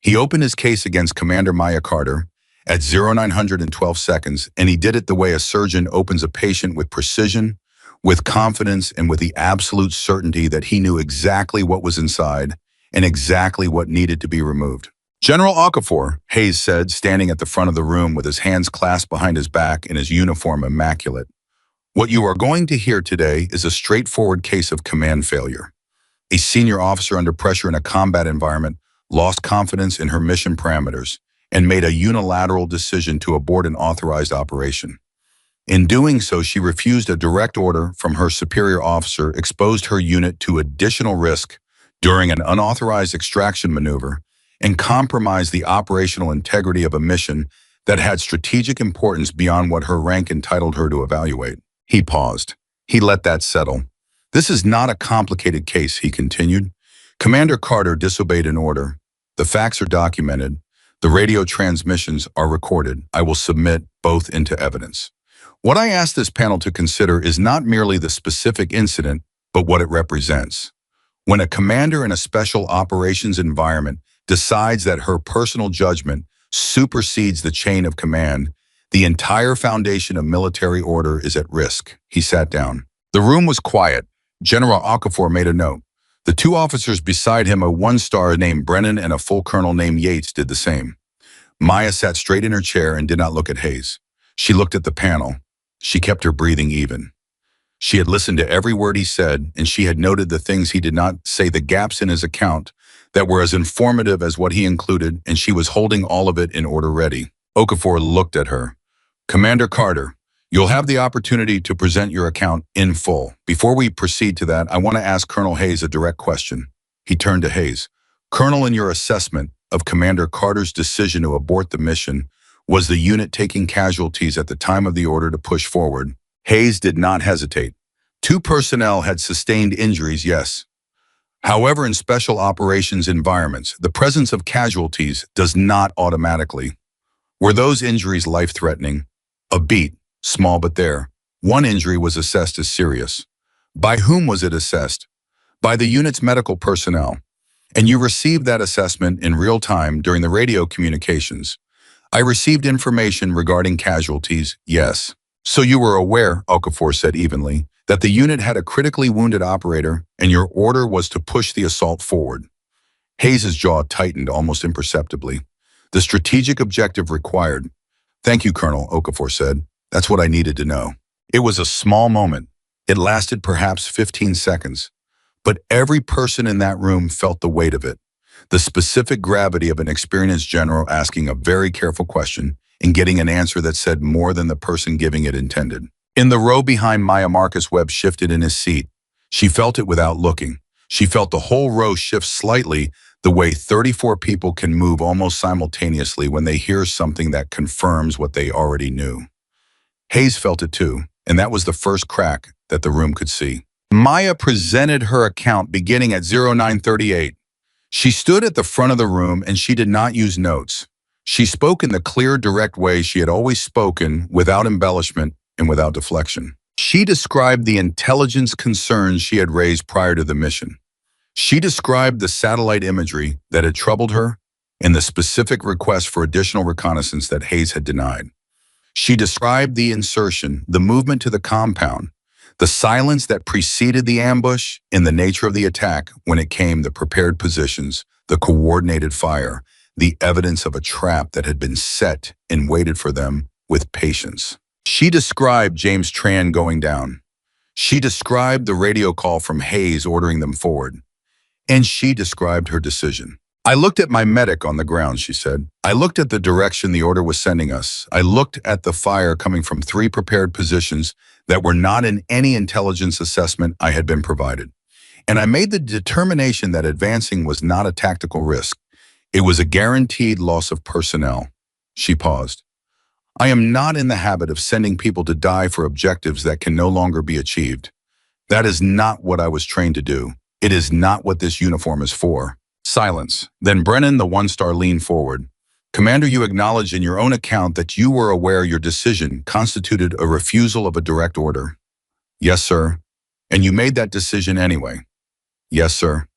He opened his case against Commander Maya Carter at 0912 seconds, and he did it the way a surgeon opens a patient, with precision, with confidence, and with the absolute certainty that he knew exactly what was inside and exactly what needed to be removed. "General Okafor," Hayes said, standing at the front of the room with his hands clasped behind his back and his uniform immaculate. "What you are going to hear today is a straightforward case of command failure. A senior officer under pressure in a combat environment lost confidence in her mission parameters and made a unilateral decision to abort an authorized operation. In doing so, she refused a direct order from her superior officer, exposed her unit to additional risk during an unauthorized extraction maneuver, and compromised the operational integrity of a mission that had strategic importance beyond what her rank entitled her to evaluate." He paused. He let that settle. "This is not a complicated case," he continued. "Commander Carter disobeyed an order. The facts are documented. The radio transmissions are recorded. I will submit both into evidence. What I ask this panel to consider is not merely the specific incident, but what it represents. When a commander in a special operations environment decides that her personal judgment supersedes the chain of command, the entire foundation of military order is at risk. He sat down. The room was quiet. General Okafor made a note. The two officers beside him, a one-star named Brennan and a full colonel named Yates, did the same. Maya sat straight in her chair and did not look at Hayes. She looked at the panel. She kept her breathing even. She had listened to every word he said, and she had noted the things he did not say, the gaps in his account that were as informative as what he included, and she was holding all of it in order ready. Okafor looked at her. Commander Carter, you'll have the opportunity to present your account in full. Before we proceed to that, I want to ask Colonel Hayes a direct question. He turned to Hayes. Colonel, in your assessment of Commander Carter's decision to abort the mission, was the unit taking casualties at the time of the order to push forward? Hayes did not hesitate. 2 personnel had sustained injuries, yes. However, in special operations environments, the presence of casualties does not automatically. Were those injuries life-threatening? A beat, small but there. 1 injury was assessed as serious. By whom was it assessed? By the unit's medical personnel. And you received that assessment in real time during the radio communications. I received information regarding casualties, yes. So you were aware, Okafor said evenly, that the unit had a critically wounded operator and your order was to push the assault forward. Hayes' jaw tightened almost imperceptibly. The strategic objective required. Thank you, Colonel, Okafor said. That's what I needed to know. It was a small moment. It lasted perhaps 15 seconds. But every person in that room felt the weight of it. The specific gravity of an experienced general asking a very careful question and getting an answer that said more than the person giving it intended. In the row behind Maya, Marcus Webb shifted in his seat. She felt it without looking. She felt the whole row shift slightly, the way 34 people can move almost simultaneously when they hear something that confirms what they already knew. Hayes felt it too, and that was the first crack that the room could see. Maya presented her account beginning at 0938. She stood at the front of the room and she did not use notes. She spoke in the clear, direct way she had always spoken, without embellishment and without deflection. She described the intelligence concerns she had raised prior to the mission. She described the satellite imagery that had troubled her and the specific request for additional reconnaissance that Hayes had denied. She described the insertion, the movement to the compound, the silence that preceded the ambush, and the nature of the attack when it came, the prepared positions, the coordinated fire, the evidence of a trap that had been set and waited for them with patience. She described James Tran going down. She described the radio call from Hayes ordering them forward. And she described her decision. I looked at my medic on the ground, she said. I looked at the direction the order was sending us. I looked at the fire coming from 3 prepared positions that were not in any intelligence assessment I had been provided. And I made the determination that advancing was not a tactical risk. It was a guaranteed loss of personnel. She paused. I am not in the habit of sending people to die for objectives that can no longer be achieved. That is not what I was trained to do. It is not what this uniform is for. Silence. Then Brennan, the one-star, leaned forward. Commander, you acknowledged in your own account that you were aware your decision constituted a refusal of a direct order. Yes, sir. And you made that decision anyway. Yes, sir.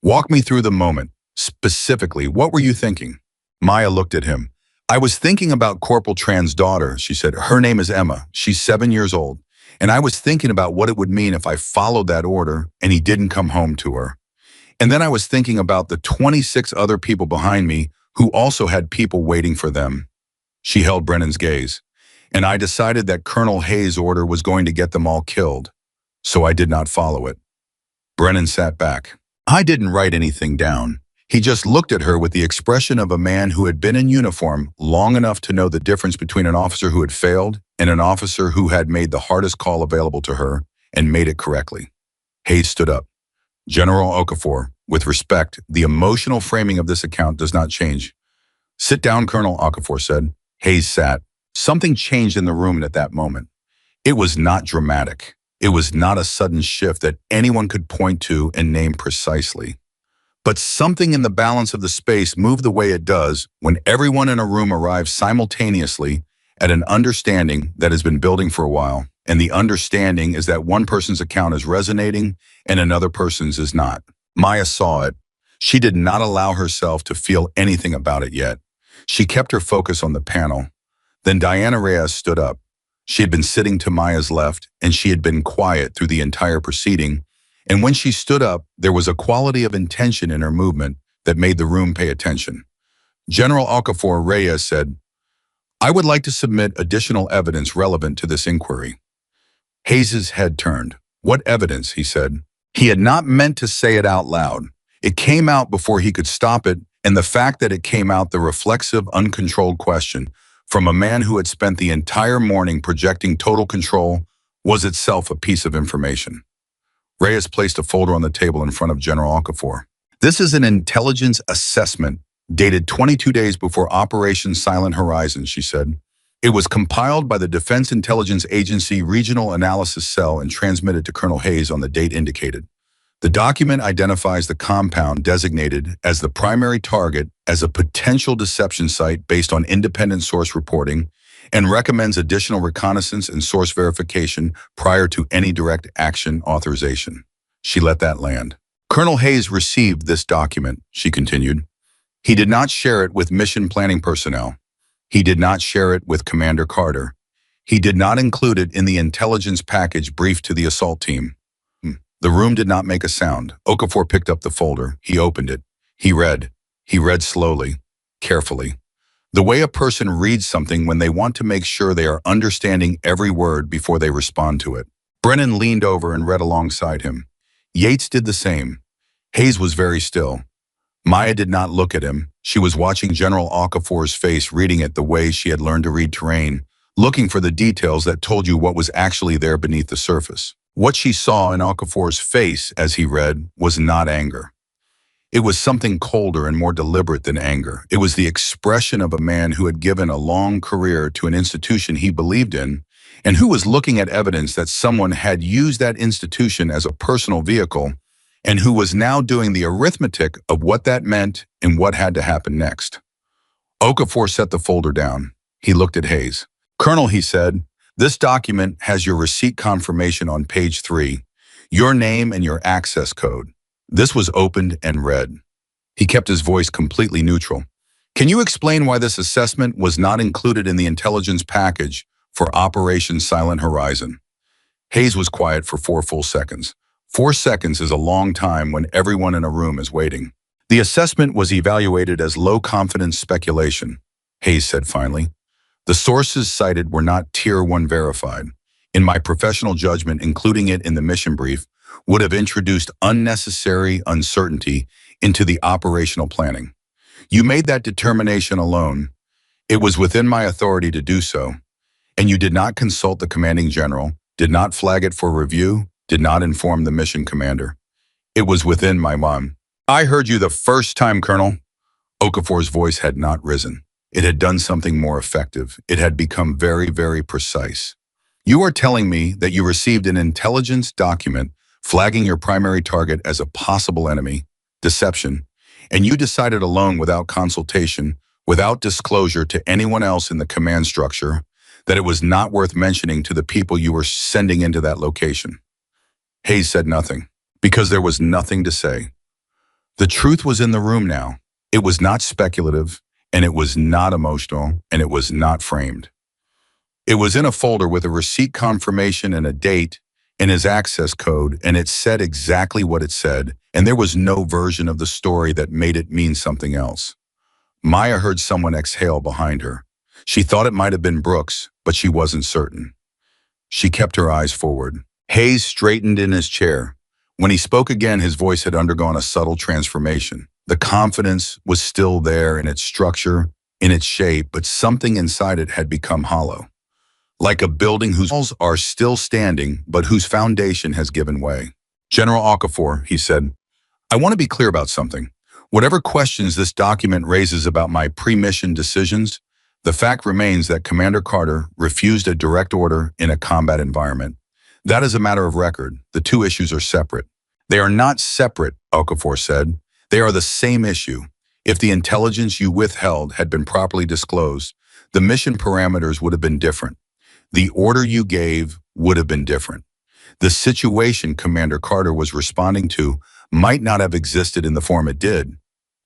Walk me through the moment. Specifically, what were you thinking? Maya looked at him. I was thinking about Corporal Tran's daughter, she said. Her name is Emma. She's 7 years old. And I was thinking about what it would mean if I followed that order and he didn't come home to her. And then I was thinking about the 26 other people behind me who also had people waiting for them. She held Brennan's gaze. And I decided that Colonel Hayes' order was going to get them all killed. So I did not follow it. Brennan sat back. I didn't write anything down. He just looked at her with the expression of a man who had been in uniform long enough to know the difference between an officer who had failed and an officer who had made the hardest call available to her and made it correctly. Hayes stood up. General Okafor, with respect, the emotional framing of this account does not change. Sit down, Colonel, Okafor said. Hayes sat. Something changed in the room at that moment. It was not dramatic. It was not a sudden shift that anyone could point to and name precisely. But something in the balance of the space moved the way it does when everyone in a room arrives simultaneously at an understanding that has been building for a while. And the understanding is that one person's account is resonating and another person's is not. Maya saw it. She did not allow herself to feel anything about it yet. She kept her focus on the panel. Then Diana Reyes stood up. She had been sitting to Maya's left, and she had been quiet through the entire proceeding. And when she stood up, there was a quality of intention in her movement that made the room pay attention. General Okafor Reyes said, "I would like to submit additional evidence relevant to this inquiry." Hayes's head turned. "What evidence?" he said. He had not meant to say it out loud. It came out before he could stop it, and the fact that it came out the reflexive, uncontrolled question from a man who had spent the entire morning projecting total control was itself a piece of information. Reyes placed a folder on the table in front of General Okafor. "This is an intelligence assessment dated 22 days before Operation Silent Horizon," she said. "It was compiled by the Defense Intelligence Agency Regional Analysis Cell and transmitted to Colonel Hayes on the date indicated. The document identifies the compound designated as the primary target as a potential deception site based on independent source reporting and recommends additional reconnaissance and source verification prior to any direct action authorization." She let that land. "Colonel Hayes received this document," she continued. "He did not share it with mission planning personnel. He did not share it with Commander Carter. He did not include it in the intelligence package briefed to the assault team." The room did not make a sound. Okafor picked up the folder. He opened it. He read. He read slowly, carefully. The way a person reads something when they want to make sure they are understanding every word before they respond to it. Brennan leaned over and read alongside him. Yates did the same. Hayes was very still. Maya did not look at him. She was watching General Okafor's face, reading it the way she had learned to read terrain, looking for the details that told you what was actually there beneath the surface. What she saw in Okafor's face as he read was not anger. It was something colder and more deliberate than anger. It was the expression of a man who had given a long career to an institution he believed in and who was looking at evidence that someone had used that institution as a personal vehicle and who was now doing the arithmetic of what that meant and what had to happen next. Okafor set the folder down. He looked at Hayes. "Colonel," he said, "this document has your receipt confirmation on page 3, your name and your access code." This was opened and read. He kept his voice completely neutral. "Can you explain why this assessment was not included in the intelligence package for Operation Silent Horizon?" Hayes was quiet for 4 full seconds. 4 seconds is a long time when everyone in a room is waiting. "The assessment was evaluated as low-confidence speculation," Hayes said finally. "The sources cited were not Tier 1 verified. In my professional judgment, including it in the mission brief would have introduced unnecessary uncertainty into the operational planning. You made that determination alone. It was within my authority to do so. And you did not consult the commanding general, did not flag it for review, did not inform the mission commander. It was within my mom. I heard you the first time, Colonel." Okafor's voice had not risen. It had done something more effective. It had become very, very precise. "You are telling me that you received an intelligence document flagging your primary target as a possible enemy, deception, and you decided alone without consultation, without disclosure to anyone else in the command structure, that it was not worth mentioning to the people you were sending into that location." Hayes said nothing, because there was nothing to say. The truth was in the room now. It was not speculative, and it was not emotional, and it was not framed. It was in a folder with a receipt confirmation and a date and his access code, and it said exactly what it said, and there was no version of the story that made it mean something else. Maya heard someone exhale behind her. She thought it might have been Brooks, but she wasn't certain. She kept her eyes forward. Hayes straightened in his chair. When he spoke again, his voice had undergone a subtle transformation. The confidence was still there in its structure, in its shape, but something inside it had become hollow. Like a building whose walls are still standing, but whose foundation has given way. "General Okafor," he said, "I want to be clear about something. Whatever questions this document raises about my pre-mission decisions, the fact remains that Commander Carter refused a direct order in a combat environment. That is a matter of record. The two issues are separate." "They are not separate," Okafor said. They are the same issue. If the intelligence you withheld had been properly disclosed, the mission parameters would have been different. The order you gave would have been different. The situation Commander Carter was responding to might not have existed in the form it did.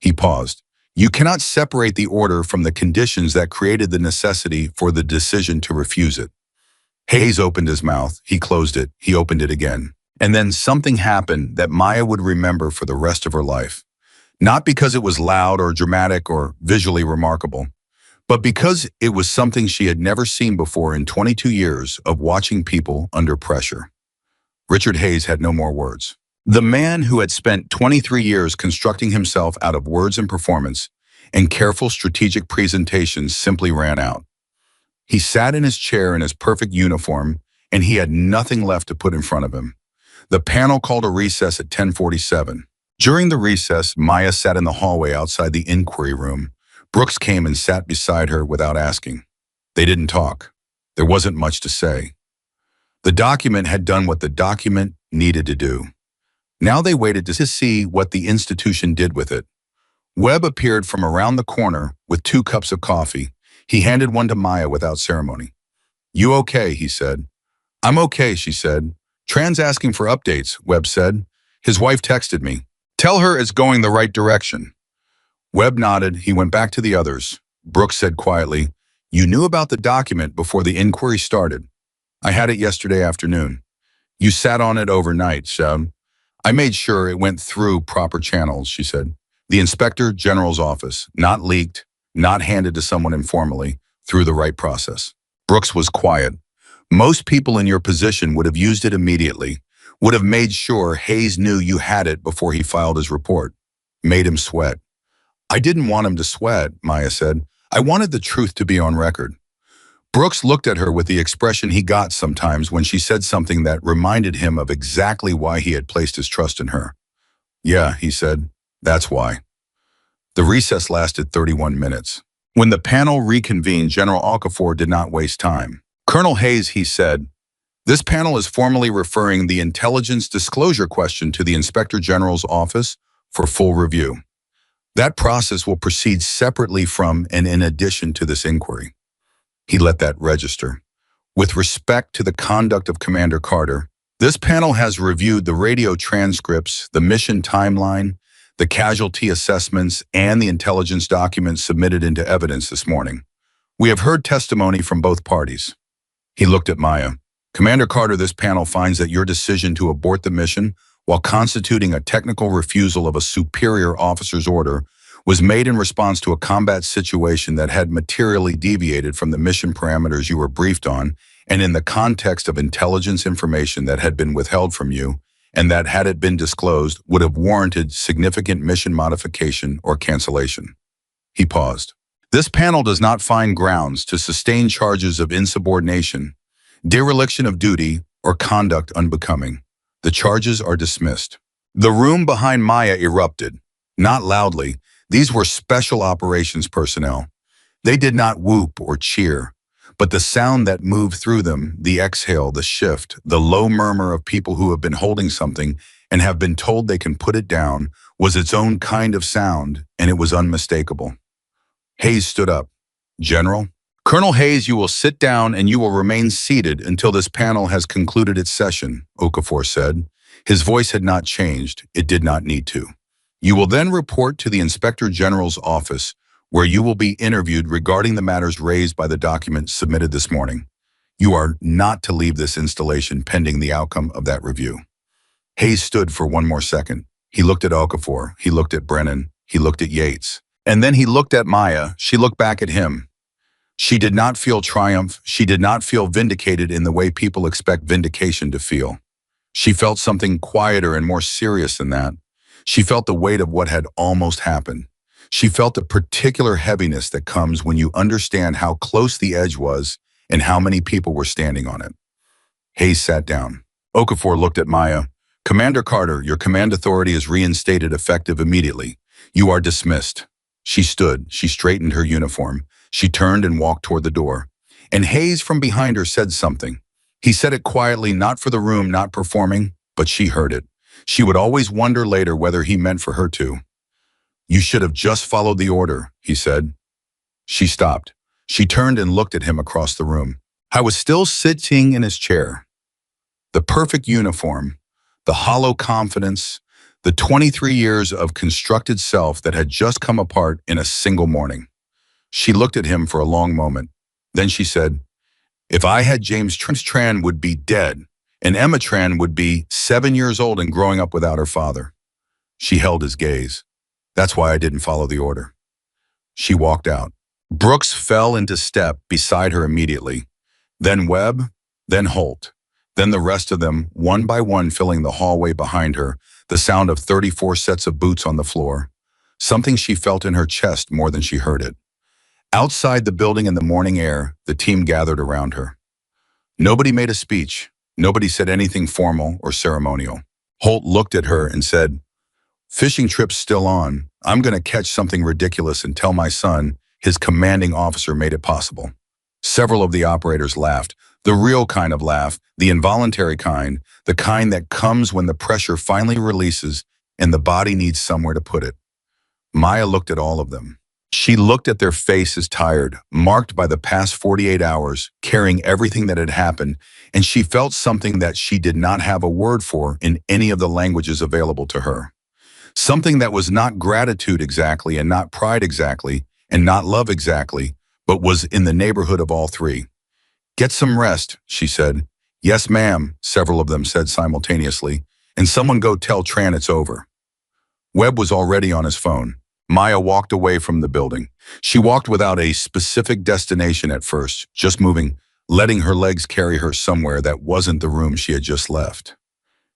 He paused. You cannot separate the order from the conditions that created the necessity for the decision to refuse it. Hayes opened his mouth. He closed it. He opened it again. And then something happened that Maya would remember for the rest of her life. Not because it was loud or dramatic or visually remarkable, but because it was something she had never seen before in 22 years of watching people under pressure. Richard Hayes had no more words. The man who had spent 23 years constructing himself out of words and performance and careful strategic presentations simply ran out. He sat in his chair in his perfect uniform, and he had nothing left to put in front of him. The panel called a recess at 10:47. During the recess, Maya sat in the hallway outside the inquiry room. Brooks came and sat beside her without asking. They didn't talk. There wasn't much to say. The document had done what the document needed to do. Now they waited to see what the institution did with it. Webb appeared from around the corner with 2 cups of coffee. He handed one to Maya without ceremony. You okay, he said. I'm okay, she said. Tran's asking for updates, Webb said. His wife texted me. Tell her it's going the right direction. Webb nodded. He went back to the others. Brooks said quietly, You knew about the document before the inquiry started. I had it yesterday afternoon. You sat on it overnight, so I made sure it went through proper channels, she said. The Inspector General's office, not leaked, not handed to someone informally, through the right process. Brooks was quiet. Most people in your position would have used it immediately, would have made sure Hayes knew you had it before he filed his report. Made him sweat. I didn't want him to sweat, Maya said. I wanted the truth to be on record. Brooks looked at her with the expression he got sometimes when she said something that reminded him of exactly why he had placed his trust in her. Yeah, he said, that's why. The recess lasted 31 minutes. When the panel reconvened, General Okafor did not waste time. Colonel Hayes, he said, this panel is formally referring the intelligence disclosure question to the Inspector General's office for full review. That process will proceed separately from and in addition to this inquiry. He let that register. With respect to the conduct of Commander Carter, this panel has reviewed the radio transcripts, the mission timeline, the casualty assessments, and the intelligence documents submitted into evidence this morning. We have heard testimony from both parties. He looked at Maya. Commander Carter, this panel finds that your decision to abort the mission while constituting a technical refusal of a superior officer's order was made in response to a combat situation that had materially deviated from the mission parameters you were briefed on and in the context of intelligence information that had been withheld from you and that, had it been disclosed, would have warranted significant mission modification or cancellation. He paused. This panel does not find grounds to sustain charges of insubordination, dereliction of duty, or conduct unbecoming. The charges are dismissed. The room behind Maya erupted. Not loudly. These were special operations personnel. They did not whoop or cheer, but the sound that moved through them, the exhale, the shift, the low murmur of people who have been holding something and have been told they can put it down, was its own kind of sound, and it was unmistakable. Hayes stood up. General? Colonel Hayes, you will sit down and you will remain seated until this panel has concluded its session, Okafor said. His voice had not changed. It did not need to. You will then report to the Inspector General's office, where you will be interviewed regarding the matters raised by the document submitted this morning. You are not to leave this installation pending the outcome of that review. Hayes stood for one more second. He looked at Okafor. He looked at Brennan. He looked at Yates. And then he looked at Maya. She looked back at him. She did not feel triumph. She did not feel vindicated in the way people expect vindication to feel. She felt something quieter and more serious than that. She felt the weight of what had almost happened. She felt a particular heaviness that comes when you understand how close the edge was and how many people were standing on it. Hayes sat down. Okafor looked at Maya. Commander Carter, your command authority is reinstated effective immediately. You are dismissed. She stood. She straightened her uniform. She turned and walked toward the door. And Hayes from behind her said something. He said it quietly, not for the room, not performing, but she heard it. She would always wonder later whether he meant for her to. You should have just followed the order, he said. She stopped. She turned and looked at him across the room. I was still sitting in his chair. The perfect uniform, the hollow confidence, the 23 years of constructed self that had just come apart in a single morning. She looked at him for a long moment. Then she said, if I had James Tran would be dead, and Emma Tran would be 7 years old and growing up without her father. She held his gaze. That's why I didn't follow the order. She walked out. Brooks fell into step beside her immediately. Then Webb, then Holt. Then the rest of them, one by one filling the hallway behind her, the sound of 34 sets of boots on the floor. Something she felt in her chest more than she heard it. Outside the building in the morning air, the team gathered around her. Nobody made a speech. Nobody said anything formal or ceremonial. Holt looked at her and said, fishing trip's still on. I'm going to catch something ridiculous and tell my son his commanding officer made it possible. Several of the operators laughed. The real kind of laugh, the involuntary kind, the kind that comes when the pressure finally releases and the body needs somewhere to put it. Maya looked at all of them. She looked at their faces tired, marked by the past 48 hours, carrying everything that had happened, and she felt something that she did not have a word for in any of the languages available to her. Something that was not gratitude exactly, and not pride exactly, and not love exactly, but was in the neighborhood of all three. Get some rest, she said. Yes, ma'am, several of them said simultaneously, and someone go tell Tran it's over. Webb was already on his phone. Maya walked away from the building. She walked without a specific destination at first, just moving, letting her legs carry her somewhere that wasn't the room she had just left.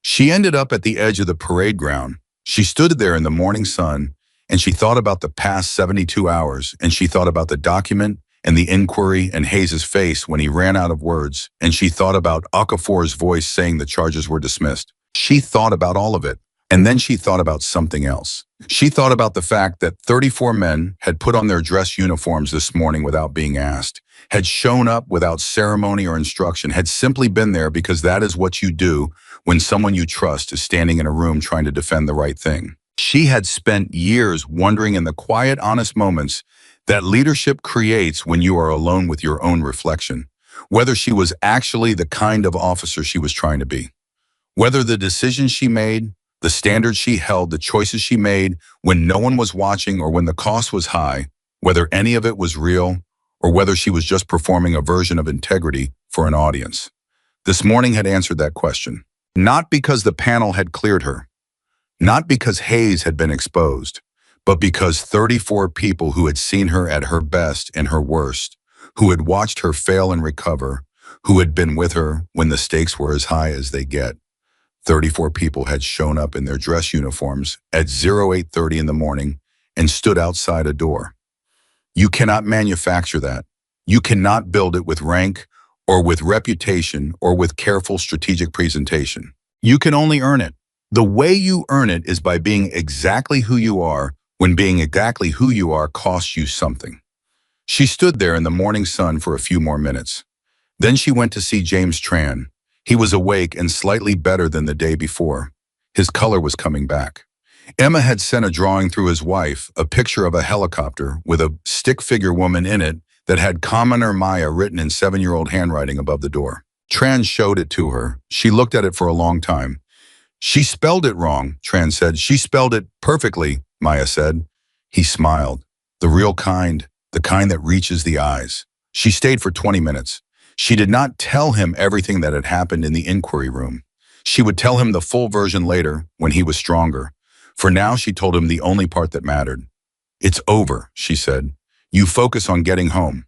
She ended up at the edge of the parade ground. She stood there in the morning sun, and she thought about the past 72 hours, and she thought about the document and the inquiry and Hayes' face when he ran out of words, and she thought about Okafor's voice saying the charges were dismissed. She thought about all of it. And then she thought about something else. She thought about the fact that 34 men had put on their dress uniforms this morning without being asked, had shown up without ceremony or instruction, had simply been there because that is what you do when someone you trust is standing in a room trying to defend the right thing. She had spent years wondering in the quiet, honest moments that leadership creates when you are alone with your own reflection, whether she was actually the kind of officer she was trying to be, whether the decisions she made, the standards she held, the choices she made when no one was watching or when the cost was high, whether any of it was real or whether she was just performing a version of integrity for an audience. This morning had answered that question. Not because the panel had cleared her, not because Hayes had been exposed, but because 34 people who had seen her at her best and her worst, who had watched her fail and recover, who had been with her when the stakes were as high as they get, 34 people had shown up in their dress uniforms at 08:30 in the morning and stood outside a door. You cannot manufacture that. You cannot build it with rank or with reputation or with careful strategic presentation. You can only earn it. The way you earn it is by being exactly who you are when being exactly who you are costs you something. She stood there in the morning sun for a few more minutes. Then she went to see James Tran. He was awake and slightly better than the day before. His color was coming back. Emma had sent a drawing through his wife, a picture of a helicopter with a stick figure woman in it that had Commoner Maya written in 7-year-old handwriting above the door. Tran showed it to her. She looked at it for a long time. She spelled it wrong, Tran said. She spelled it perfectly, Maya said. He smiled. The real kind, the kind that reaches the eyes. She stayed for 20 minutes. She did not tell him everything that had happened in the inquiry room. She would tell him the full version later, when he was stronger. For now, she told him the only part that mattered. It's over, she said. You focus on getting home.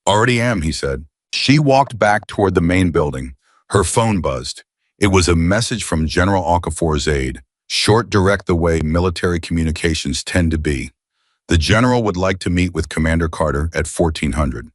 Already am, he said. She walked back toward the main building. Her phone buzzed. It was a message from General Okafor's aide, short, direct, the way military communications tend to be. The general would like to meet with Commander Carter at 1400.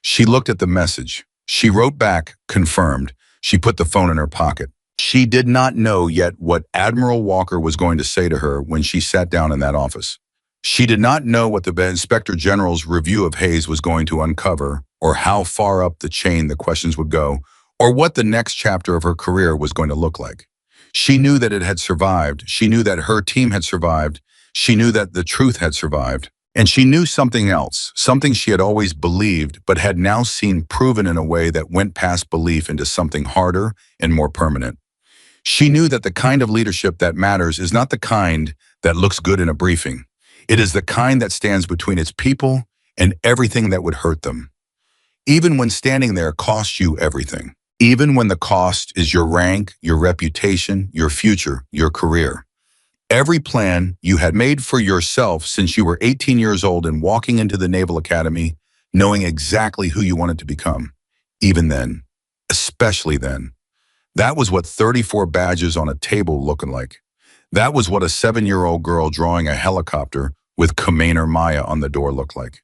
She looked at the message. She wrote back, confirmed. She put the phone in her pocket. She did not know yet what Admiral Walker was going to say to her when she sat down in that office. She did not know what the Inspector General's review of Hayes was going to uncover, or how far up the chain the questions would go, or what the next chapter of her career was going to look like. She knew that it had survived. She knew that her team had survived. She knew that the truth had survived. And she knew something else, something she had always believed but had now seen proven in a way that went past belief into something harder and more permanent. She knew that the kind of leadership that matters is not the kind that looks good in a briefing. It is the kind that stands between its people and everything that would hurt them. Even when standing there costs you everything. Even when the cost is your rank, your reputation, your future, your career. Every plan you had made for yourself since you were 18 years old and walking into the Naval Academy, knowing exactly who you wanted to become. Even then, especially then. That was what 34 badges on a table looking like. That was what a 7-year-old girl drawing a helicopter with Commander Maya on the door looked like.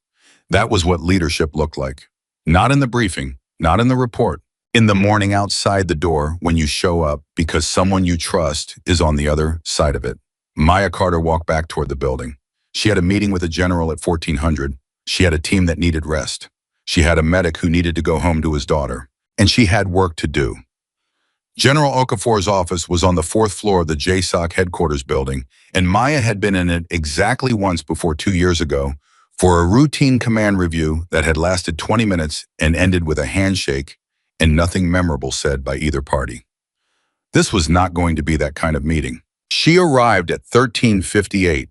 That was what leadership looked like. Not in the briefing, not in the report. In the morning outside the door when you show up because someone you trust is on the other side of it. Maya Carter walked back toward the building. She had a meeting with a general at 1400. She had a team that needed rest. She had a medic who needed to go home to his daughter. And she had work to do. General Okafor's office was on the 4th floor of the JSOC headquarters building, and Maya had been in it exactly once before 2 years ago for a routine command review that had lasted 20 minutes and ended with a handshake and nothing memorable said by either party. This was not going to be that kind of meeting. She arrived at 13:58,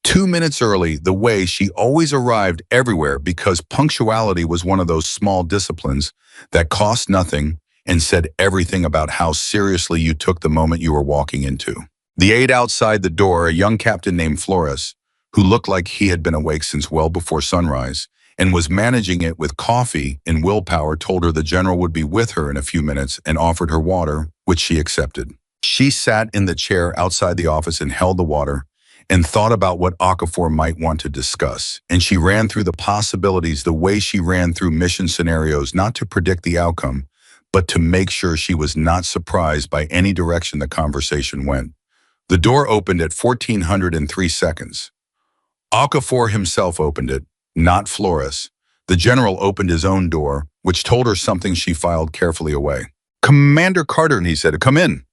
2 minutes early, the way she always arrived everywhere because punctuality was one of those small disciplines that cost nothing and said everything about how seriously you took the moment you were walking into. The aide outside the door, a young captain named Flores, who looked like he had been awake since well before sunrise and was managing it with coffee and willpower, told her the general would be with her in a few minutes and offered her water, which she accepted. She sat in the chair outside the office and held the water and thought about what Okafor might want to discuss. And she ran through the possibilities the way she ran through mission scenarios, not to predict the outcome, but to make sure she was not surprised by any direction the conversation went. The door opened at 1403 seconds. Okafor himself opened it, not Flores. The general opened his own door, which told her something she filed carefully away. "Commander Carter," he said, "come in."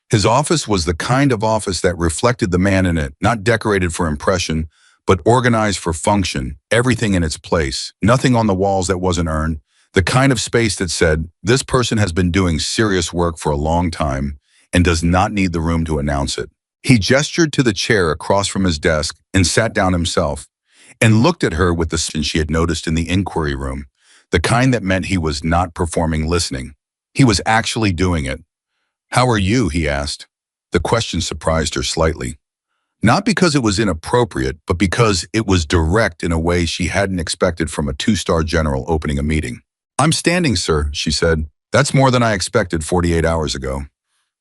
His office was the kind of office that reflected the man in it, not decorated for impression, but organized for function, everything in its place, nothing on the walls that wasn't earned, the kind of space that said, this person has been doing serious work for a long time and does not need the room to announce it. He gestured to the chair across from his desk and sat down himself and looked at her with the sin she had noticed in the inquiry room, the kind that meant he was not performing listening. He was actually doing it. "How are you?" he asked. The question surprised her slightly. Not because it was inappropriate, but because it was direct in a way she hadn't expected from a 2-star general opening a meeting. "I'm standing, sir," she said. "That's more than I expected 48 hours ago."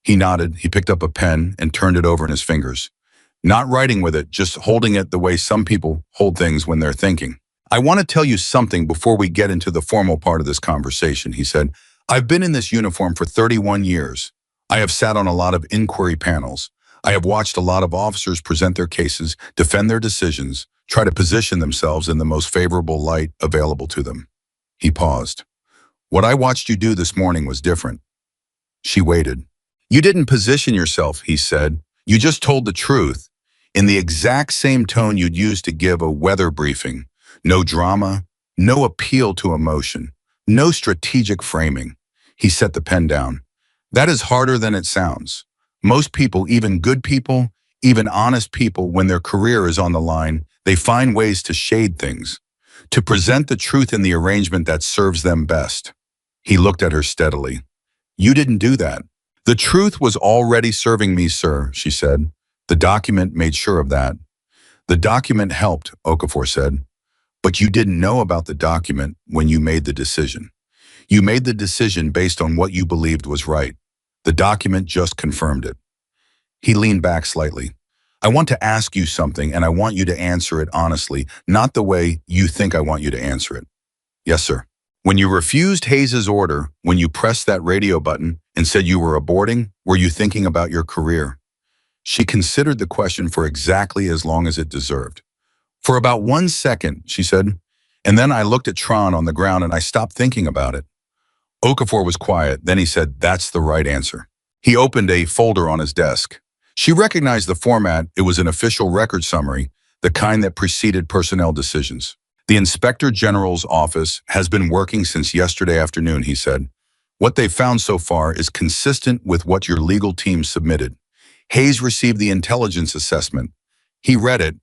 He nodded. He picked up a pen and turned it over in his fingers. Not writing with it, just holding it the way some people hold things when they're thinking. "I want to tell you something before we get into the formal part of this conversation," he said. "I've been in this uniform for 31 years. I have sat on a lot of inquiry panels. I have watched a lot of officers present their cases, defend their decisions, try to position themselves in the most favorable light available to them." He paused. "What I watched you do this morning was different." She waited. "You didn't position yourself," he said. "You just told the truth, in the exact same tone you'd use to give a weather briefing. No drama, no appeal to emotion, no strategic framing." He set the pen down. "That is harder than it sounds. Most people, even good people, even honest people, when their career is on the line, they find ways to shade things, to present the truth in the arrangement that serves them best." He looked at her steadily. "You didn't do that." "The truth was already serving me, sir," she said. "The document made sure of that." "The document helped," Okafor said. "But you didn't know about the document when you made the decision. You made the decision based on what you believed was right. The document just confirmed it." He leaned back slightly. "I want to ask you something, and I want you to answer it honestly, not the way you think I want you to answer it." "Yes, sir." "When you refused Hayes's order, when you pressed that radio button and said you were aborting, were you thinking about your career?" She considered the question for exactly as long as it deserved. "For about 1 second, she said, "and then I looked at Tron on the ground and I stopped thinking about it." Okafor was quiet. Then he said, "That's the right answer." He opened a folder on his desk. She recognized the format. It was an official record summary, the kind that preceded personnel decisions. The Inspector General's office has been working since yesterday afternoon, he said. What they've found so far is consistent with what your legal team submitted. Hayes received the intelligence assessment. He read it.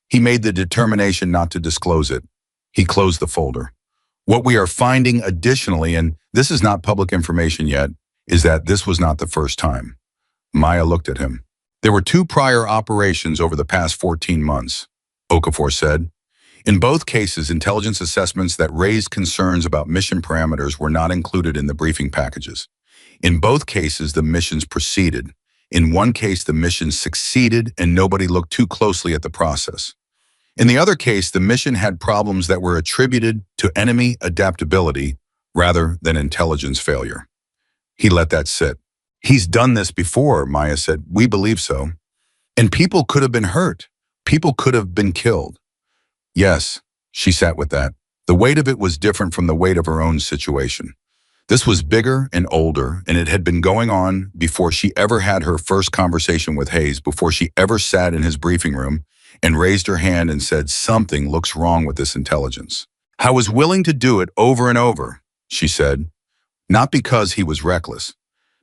He made the determination not to disclose it. He closed the folder. What we are finding additionally, and this is not public information yet, is that this was not the first time. Maya looked at him. There were 2 prior operations over the past 14 months, Okafor said. In both cases, intelligence assessments that raised concerns about mission parameters were not included in the briefing packages. In both cases, the missions proceeded. In one case, the mission succeeded and nobody looked too closely at the process. In the other case, the mission had problems that were attributed to enemy adaptability rather than intelligence failure. He let that sit. He's done this before, Maya said. We believe so. And people could have been hurt. People could have been killed. Yes, she sat with that. The weight of it was different from the weight of her own situation. This was bigger and older, and it had been going on before she ever had her first conversation with Hayes, before she ever sat in his briefing room and raised her hand and said, something looks wrong with this intelligence. I was willing to do it over and over, she said, not because he was reckless,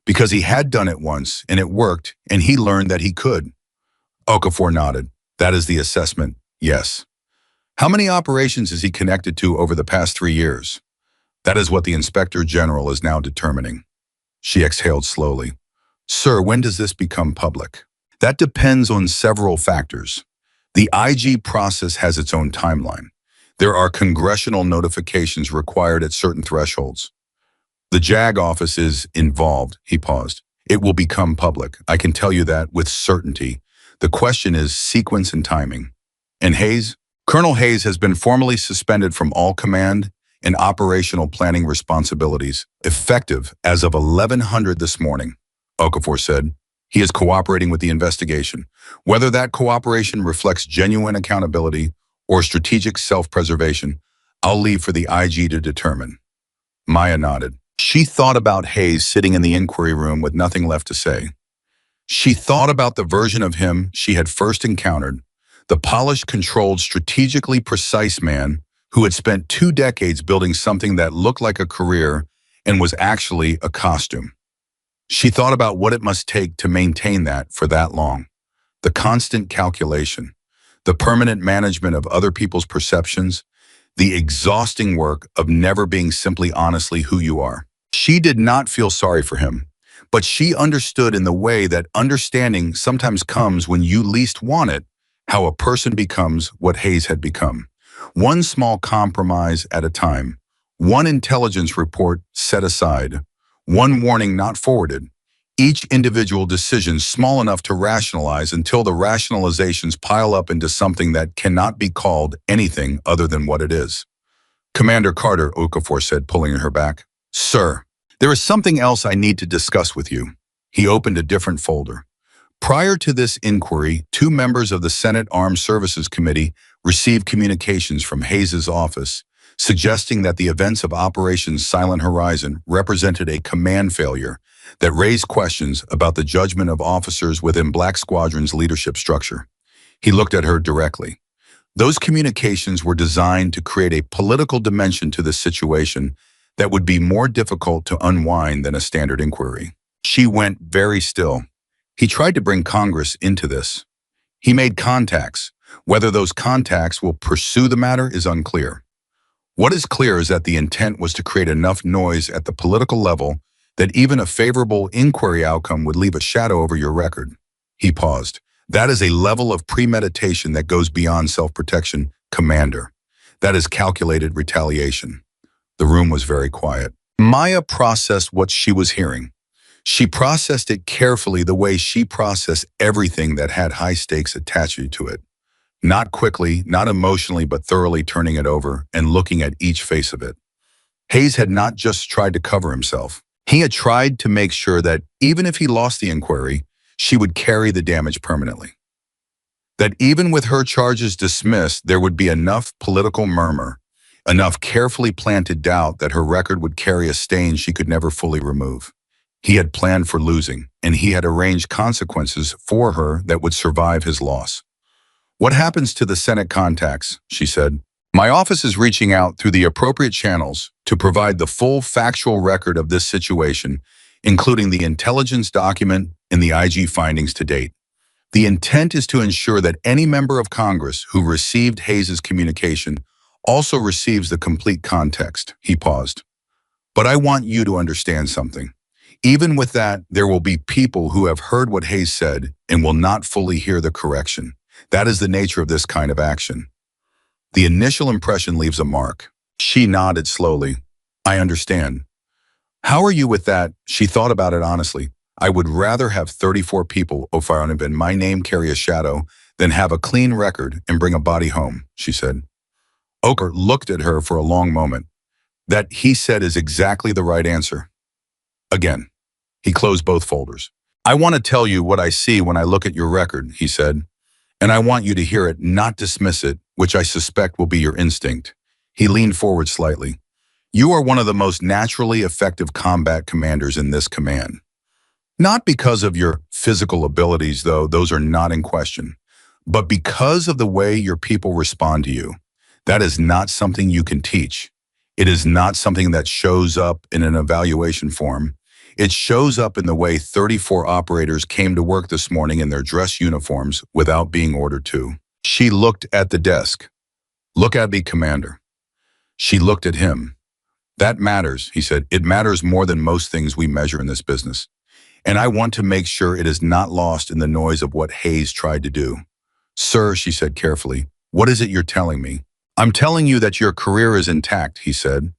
because he had done it once and it worked and he learned that he could. Okafor nodded. That is the assessment, yes. How many operations is he connected to over the past 3 years? That is what the Inspector General is now determining. She exhaled slowly. Sir, when does this become public? That depends on several factors. The IG process has its own timeline. There are congressional notifications required at certain thresholds. The JAG office is involved, he paused. It will become public. I can tell you that with certainty. The question is sequence and timing. And Hayes? Colonel Hayes has been formally suspended from all command and operational planning responsibilities, effective as of 1100 this morning, Okafor said. He is cooperating with the investigation. Whether that cooperation reflects genuine accountability or strategic self-preservation, I'll leave for the IG to determine. Maya nodded. She thought about Hayes sitting in the inquiry room with nothing left to say. She thought about the version of him she had first encountered, the polished, controlled, strategically precise man who had spent 2 decades building something that looked like a career and was actually a costume. She thought about what it must take to maintain that for that long. The constant calculation, the permanent management of other people's perceptions, the exhausting work of never being simply honestly who you are. She did not feel sorry for him, but she understood in the way that understanding sometimes comes when you least want it, how a person becomes what Hayes had become. One small compromise at a time, one intelligence report set aside, one warning not forwarded, each individual decision small enough to rationalize until the rationalizations pile up into something that cannot be called anything other than what it is. Commander Carter, Okafor said, pulling her back. Sir, there is something else I need to discuss with you. He opened a different folder. Prior to this inquiry, 2 members of the Senate Armed Services Committee received communications from Hayes's office suggesting that the events of Operation Silent Horizon represented a command failure that raised questions about the judgment of officers within Black Squadron's leadership structure. He looked at her directly. Those communications were designed to create a political dimension to this situation that would be more difficult to unwind than a standard inquiry. She went very still. He tried to bring Congress into this. He made contacts. Whether those contacts will pursue the matter is unclear. What is clear is that the intent was to create enough noise at the political level that even a favorable inquiry outcome would leave a shadow over your record. He paused. That is a level of premeditation that goes beyond self-protection, Commander. That is calculated retaliation. The room was very quiet. Maya processed what she was hearing. She processed it carefully the way she processed everything that had high stakes attached to it. Not quickly, not emotionally, but thoroughly turning it over and looking at each face of it. Hayes had not just tried to cover himself. He had tried to make sure that even if he lost the inquiry, she would carry the damage permanently. That even with her charges dismissed, there would be enough political murmur, enough carefully planted doubt that her record would carry a stain she could never fully remove. He had planned for losing, and he had arranged consequences for her that would survive his loss. "What happens to the Senate contacts?" she said. "My office is reaching out through the appropriate channels to provide the full factual record of this situation, including the intelligence document and the IG findings to date. The intent is to ensure that any member of Congress who received Hayes's communication also receives the complete context." He paused. "But I want you to understand something. Even with that, there will be people who have heard what Hayes said and will not fully hear the correction. That is the nature of this kind of action. The initial impression leaves a mark." She nodded slowly. "I understand. How are you with that?" She thought about it honestly. "I would rather have 34 people O'Farrell and my name carry a shadow than have a clean record and bring a body home," she said. Oker looked at her for a long moment. "That," he said, "is exactly the right answer." Again, he closed both folders. "I want to tell you what I see when I look at your record," he said. "And I want you to hear it, not dismiss it, which I suspect will be your instinct." He leaned forward slightly. "You are one of the most naturally effective combat commanders in this command. Not because of your physical abilities, though those are not in question, but because of the way your people respond to you. That is not something you can teach. It is not something that shows up in an evaluation form. It shows up in the way 34 operators came to work this morning in their dress uniforms without being ordered to." She looked at the desk. "Look at me, Commander." She looked at him. "That matters," he said. "It matters more than most things we measure in this business. And I want to make sure it is not lost in the noise of what Hayes tried to do." "Sir," she said carefully, "what is it you're telling me?" "I'm telling you that your career is intact," he said.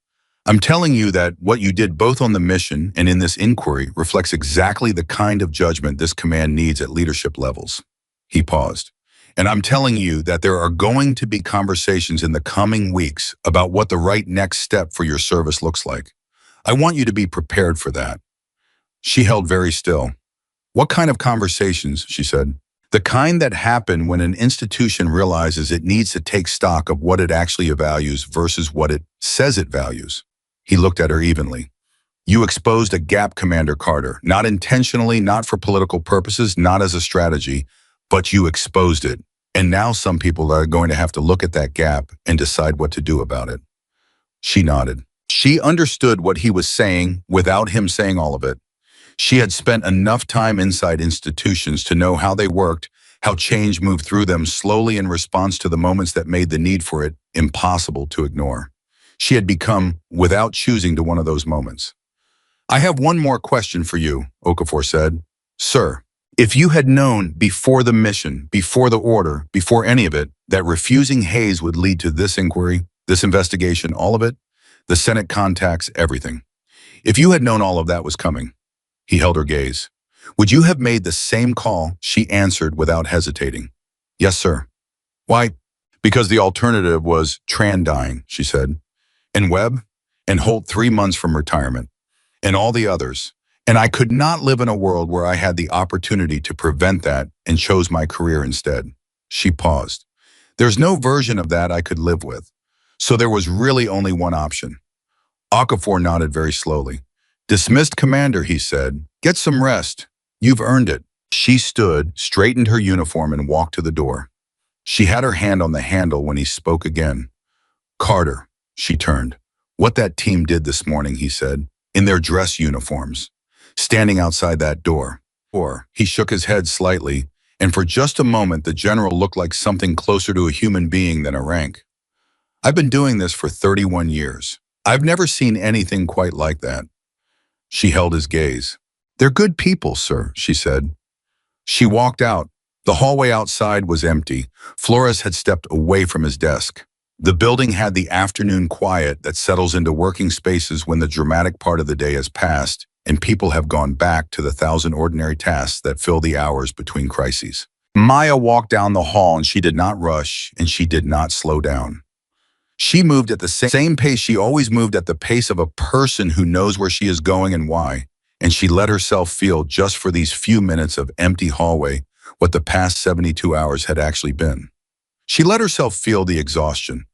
"I'm telling you that what you did both on the mission and in this inquiry reflects exactly the kind of judgment this command needs at leadership levels." He paused. "And I'm telling you that there are going to be conversations in the coming weeks about what the right next step for your service looks like. I want you to be prepared for that." She held very still. "What kind of conversations?" she said. "The kind that happen when an institution realizes it needs to take stock of what it actually values versus what it says it values." He looked at her evenly. "You exposed a gap, Commander Carter, not intentionally, not for political purposes, not as a strategy, but you exposed it. And now some people are going to have to look at that gap and decide what to do about it." She nodded. She understood what he was saying without him saying all of it. She had spent enough time inside institutions to know how they worked, how change moved through them slowly in response to the moments that made the need for it impossible to ignore. She had become, without choosing, to one of those moments. "I have one more question for you," Okafor said. "Sir, if you had known before the mission, before the order, before any of it, that refusing Hayes would lead to this inquiry, this investigation, all of it, the Senate contacts, everything. If you had known all of that was coming," he held her gaze, "would you have made the same call?" She answered without hesitating. "Yes, sir." "Why?" "Because the alternative was Tran dying," she said. "And Webb, and Holt 3 months from retirement, and all the others. And I could not live in a world where I had the opportunity to prevent that and chose my career instead." She paused. "There's no version of that I could live with. So there was really only one option." Okafor nodded very slowly. "Dismissed, Commander," he said. "Get some rest. You've earned it." She stood, straightened her uniform, and walked to the door. She had her hand on the handle when he spoke again. "Carter," she turned. "What that team did this morning," he said, "in their dress uniforms, standing outside that door." Or he shook his head slightly, and for just a moment the general looked like something closer to a human being than a rank. "I've been doing this for 31 years. I've never seen anything quite like that." She held his gaze. "They're good people, sir," she said. She walked out. The hallway outside was empty. Flores had stepped away from his desk. The building had the afternoon quiet that settles into working spaces when the dramatic part of the day has passed and people have gone back to the 1,000 ordinary tasks that fill the hours between crises. Maya walked down the hall, and she did not rush and she did not slow down. She moved at the same pace she always moved, at the pace of a person who knows where she is going and why, and she let herself feel, just for these few minutes of empty hallway, what the past 72 hours had actually been. She let herself feel the exhaustion,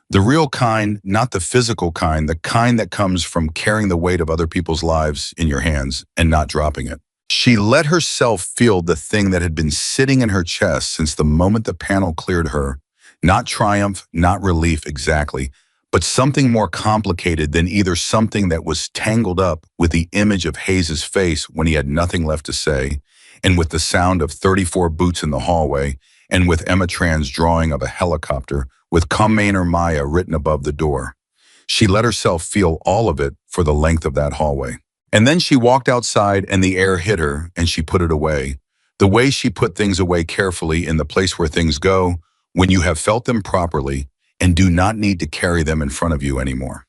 The real kind, not the physical kind, the kind that comes from carrying the weight of other people's lives in your hands and not dropping it. She let herself feel the thing that had been sitting in her chest since the moment the panel cleared her. Not triumph, not relief exactly, but something more complicated than either something that was tangled up with the image of Hayes's face when he had nothing left to say, and with the sound of 34 boots in the hallway, and with Emma Tran's drawing of a helicopter, with Come Main or Maya written above the door. She let herself feel all of it for the length of that hallway. And then she walked outside and the air hit her and she put it away. The way she put things away carefully in the place where things go, when you have felt them properly and do not need to carry them in front of you anymore.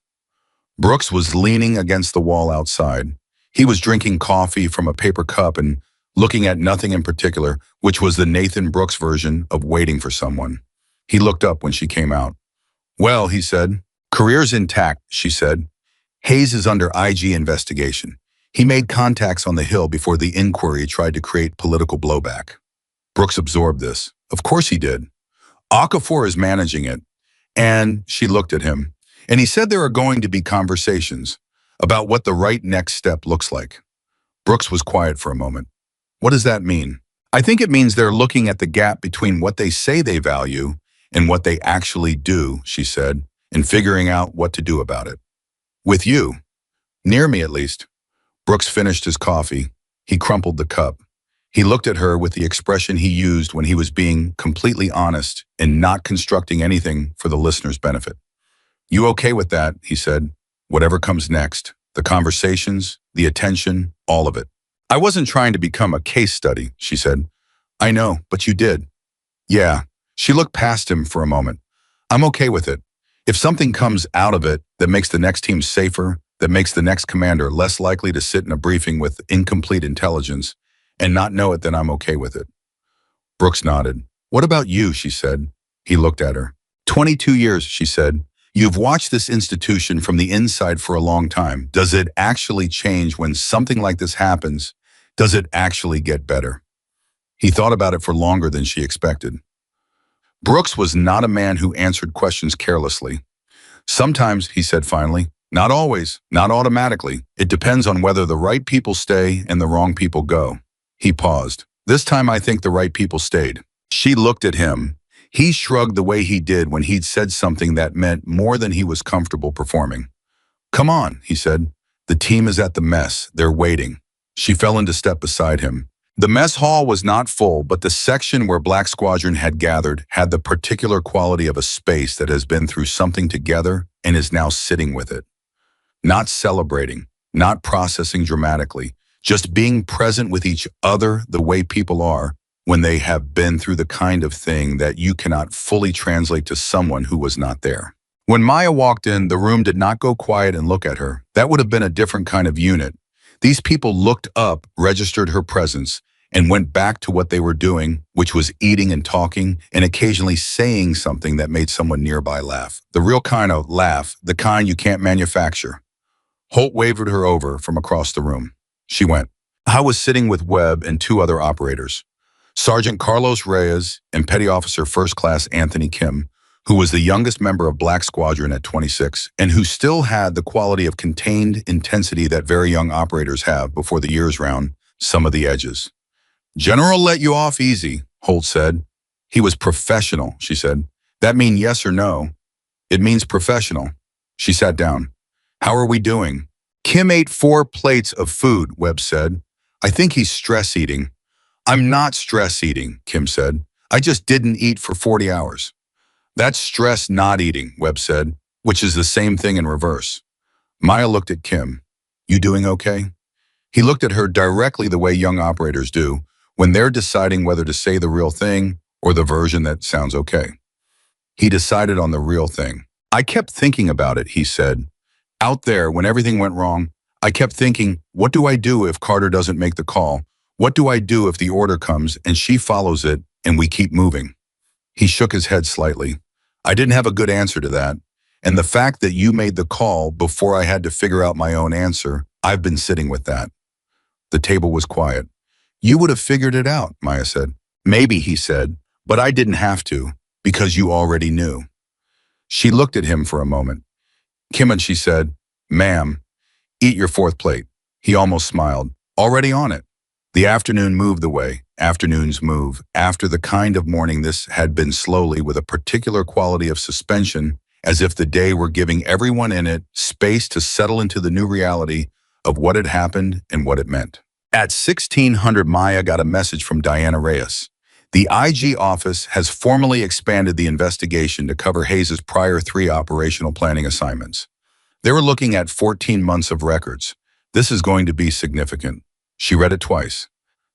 Brooks was leaning against the wall outside. He was drinking coffee from a paper cup and looking at nothing in particular, which was the Nathan Brooks version of waiting for someone. He looked up when she came out. Well, he said. Career's intact, she said. Hayes is under IG investigation. He made contacts on the Hill before the inquiry tried to create political blowback. Brooks absorbed this. Of course he did. Okafor is managing it. And she looked at him. And he said there are going to be conversations about what the right next step looks like. Brooks was quiet for a moment. What does that mean? I think it means they're looking at the gap between what they say they value and what they actually do, she said, and figuring out what to do about it. With you. Near me, at least. Brooks finished his coffee. He crumpled the cup. He looked at her with the expression he used when he was being completely honest and not constructing anything for the listener's benefit. You okay with that, he said. Whatever comes next. The conversations, the attention, all of it. I wasn't trying to become a case study, she said. I know, but you did. Yeah. She looked past him for a moment. I'm okay with it. If something comes out of it that makes the next team safer, that makes the next commander less likely to sit in a briefing with incomplete intelligence and not know it, then I'm okay with it. Brooks nodded. What about you, she said. He looked at her. 22 years, she said. You've watched this institution from the inside for a long time. Does it actually change when something like this happens? Does it actually get better? He thought about it for longer than she expected. Brooks was not a man who answered questions carelessly. Sometimes, he said finally, not always, not automatically. It depends on whether the right people stay and the wrong people go. He paused. This time I think the right people stayed. She looked at him. He shrugged the way he did when he'd said something that meant more than he was comfortable performing. Come on, he said. The team is at the mess. They're waiting. She fell into step beside him. The mess hall was not full, but the section where Black Squadron had gathered had the particular quality of a space that has been through something together and is now sitting with it. Not celebrating, not processing dramatically, just being present with each other the way people are when they have been through the kind of thing that you cannot fully translate to someone who was not there. When Maya walked in, the room did not go quiet and look at her. That would have been a different kind of unit. These people looked up, registered her presence, and went back to what they were doing, which was eating and talking and occasionally saying something that made someone nearby laugh. The real kind of laugh, the kind you can't manufacture. Holt wavered her over from across the room. She went. I was sitting with Webb and two other operators, Sergeant Carlos Reyes and Petty Officer First Class Anthony Kim, who was the youngest member of Black Squadron at 26 and who still had the quality of contained intensity that very young operators have before the years round some of the edges. General let you off easy, Holt said. He was professional, she said. That mean yes or no? It means professional. She sat down. How are we doing? Kim ate 4 plates of food, Webb said. I think he's stress eating. I'm not stress eating, Kim said. I just didn't eat for 40 hours. That's stress not eating, Webb said, which is the same thing in reverse. Maya looked at Kim. You doing okay? He looked at her directly the way young operators do when they're deciding whether to say the real thing or the version that sounds okay. He decided on the real thing. I kept thinking about it, he said. Out there, when everything went wrong, I kept thinking, what do I do if Carter doesn't make the call? What do I do if the order comes and she follows it and we keep moving? He shook his head slightly. I didn't have a good answer to that. And the fact that you made the call before I had to figure out my own answer, I've been sitting with that. The table was quiet. You would have figured it out, Maya said. Maybe, he said, but I didn't have to, because you already knew. She looked at him for a moment. Kim, she said, "Ma'am, eat your fourth plate." He almost smiled. "Already on it." The afternoon moved away. Afternoons move. After the kind of morning this had been, slowly, with a particular quality of suspension, as if the day were giving everyone in it space to settle into the new reality of what had happened and what it meant. At 1600, Maya got a message from Diana Reyes. The IG office has formally expanded the investigation to cover Hayes' prior 3 operational planning assignments. They were looking at 14 months of records. This is going to be significant. She read it twice.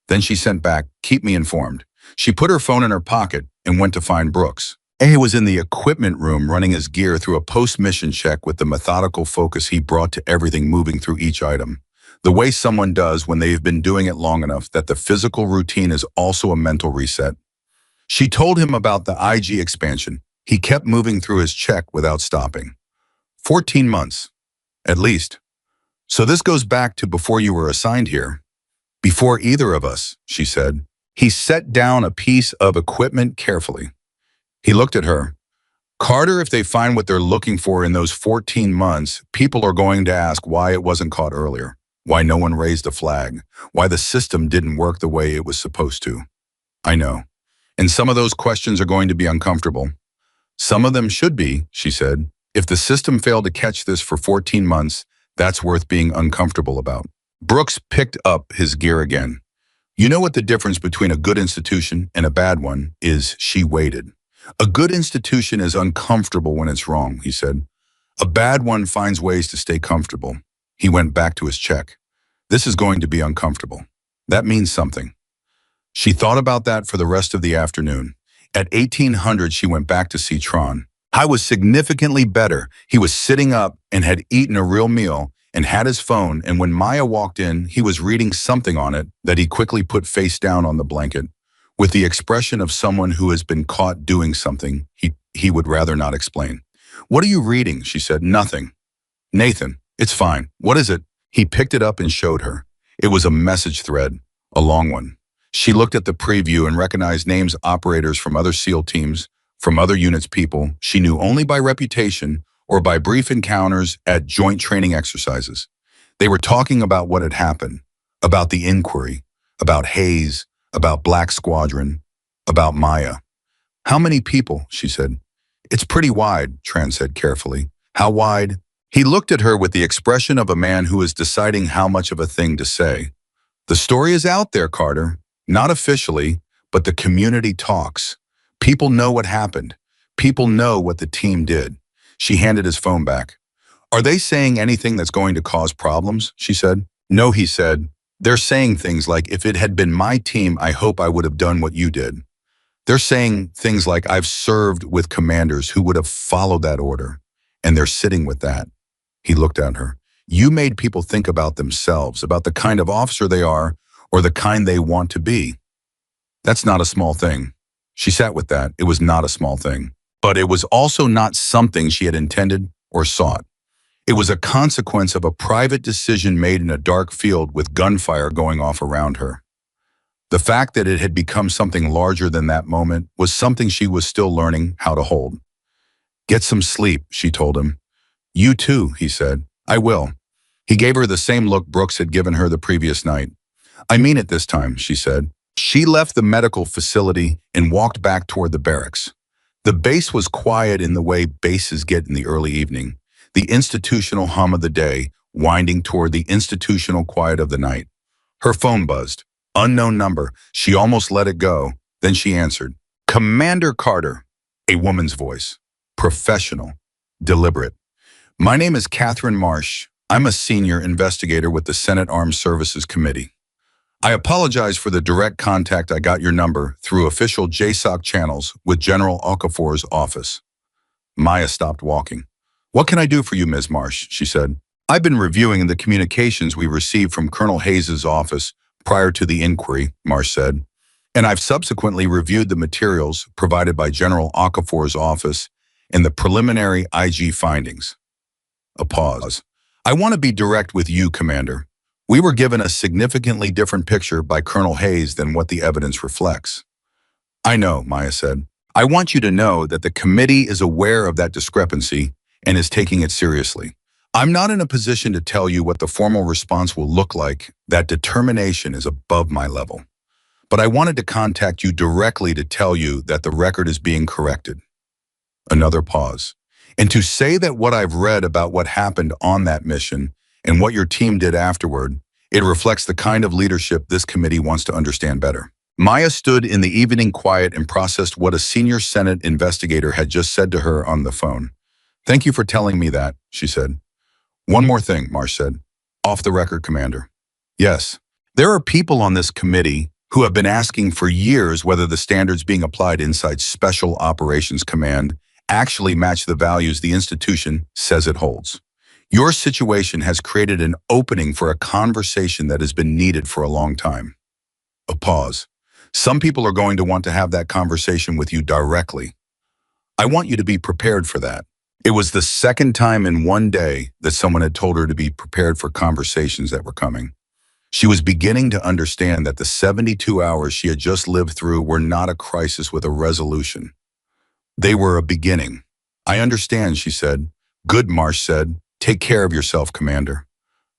Then she sent back, "Keep me informed." She put her phone in her pocket and went to find Brooks. He was in the equipment room running his gear through a post-mission check with the methodical focus he brought to everything, moving through each item. The way someone does when they've been doing it long enough that the physical routine is also a mental reset. She told him about the IG expansion. He kept moving through his check without stopping. 14 months, at least. "So this goes back to before you were assigned here." "Before either of us," she said. He set down a piece of equipment carefully. He looked at her. "Carter, if they find what they're looking for in those 14 months, people are going to ask why it wasn't caught earlier, why no one raised a flag, why the system didn't work the way it was supposed to." "I know. And some of those questions are going to be uncomfortable." "Some of them should be," she said. "If the system failed to catch this for 14 months, that's worth being uncomfortable about." Brooks picked up his gear again. "You know what the difference between a good institution and a bad one is?" She waited. "A good institution is uncomfortable when it's wrong," he said. "A bad one finds ways to stay comfortable." He went back to his check. "This is going to be uncomfortable. That means something." She thought about that for the rest of the afternoon. At 1800, she went back to see Tron. I was significantly better. He was sitting up and had eaten a real meal and had his phone, and when Maya walked in, he was reading something on it that he quickly put face down on the blanket, with the expression of someone who has been caught doing something he would rather not explain. "What are you reading?" she said. "Nothing." "Nathan, it's fine. What is it?" He picked it up and showed her. It was a message thread, a long one. She looked at the preview and recognized names, operators from other SEAL teams, from other units, people she knew only by reputation or by brief encounters at joint training exercises. They were talking about what had happened, about the inquiry, about Hayes, about Black Squadron, about Maya. "How many people?" she said. "It's pretty wide," Tran said carefully. "How wide?" He looked at her with the expression of a man who is deciding how much of a thing to say. "The story is out there, Carter. Not officially, but the community talks. People know what happened. People know what the team did." She handed his phone back. "Are they saying anything that's going to cause problems?" she said. "No," he said. "They're saying things like, if it had been my team, I hope I would have done what you did. They're saying things like, I've served with commanders who would have followed that order. And they're sitting with that." He looked at her. "You made people think about themselves, about the kind of officer they are, or the kind they want to be. That's not a small thing." She sat with that. It was not a small thing. But it was also not something she had intended or sought. It was a consequence of a private decision made in a dark field with gunfire going off around her. The fact that it had become something larger than that moment was something she was still learning how to hold. "Get some sleep," she told him. "You too," he said. "I will." He gave her the same look Brooks had given her the previous night. "I mean it this time," she said. She left the medical facility and walked back toward the barracks. The base was quiet in the way bases get in the early evening, the institutional hum of the day winding toward the institutional quiet of the night. Her phone buzzed. Unknown number. She almost let it go. Then she answered. "Commander Carter." A woman's voice. Professional. Deliberate. "My name is Catherine Marsh. I'm a senior investigator with the Senate Armed Services Committee. I apologize for the direct contact. I got your number through official JSOC channels with General Okafor's office." Maya stopped walking. "What can I do for you, Ms. Marsh?" she said. "I've been reviewing the communications we received from Colonel Hayes' office prior to the inquiry," Marsh said, "and I've subsequently reviewed the materials provided by General Okafor's office and the preliminary IG findings." A pause. "I want to be direct with you, Commander. We were given a significantly different picture by Colonel Hayes than what the evidence reflects." "I know," Maya said. I want you to know that the committee is aware of that discrepancy and is taking it seriously. I'm not in a position to tell you what the formal response will look like. That determination is above my level. But I wanted to contact you directly to tell you that the record is being corrected. Another pause. And to say that what I've read about what happened on that mission and what your team did afterward, it reflects the kind of leadership this committee wants to understand better. Maya stood in the evening quiet and processed what a senior Senate investigator had just said to her on the phone. "Thank you for telling me that," she said. "One more thing," Marsh said. "Off the record, Commander. Yes, there are people on this committee who have been asking for years whether the standards being applied inside Special Operations Command actually match the values the institution says it holds. Your situation has created an opening for a conversation that has been needed for a long time." A pause. "Some people are going to want to have that conversation with you directly. I want you to be prepared for that." It was the second time in one day that someone had told her to be prepared for conversations that were coming. She was beginning to understand that the 72 hours she had just lived through were not a crisis with a resolution. They were a beginning. "I understand," she said. "Good," Marsh said. "Take care of yourself, Commander."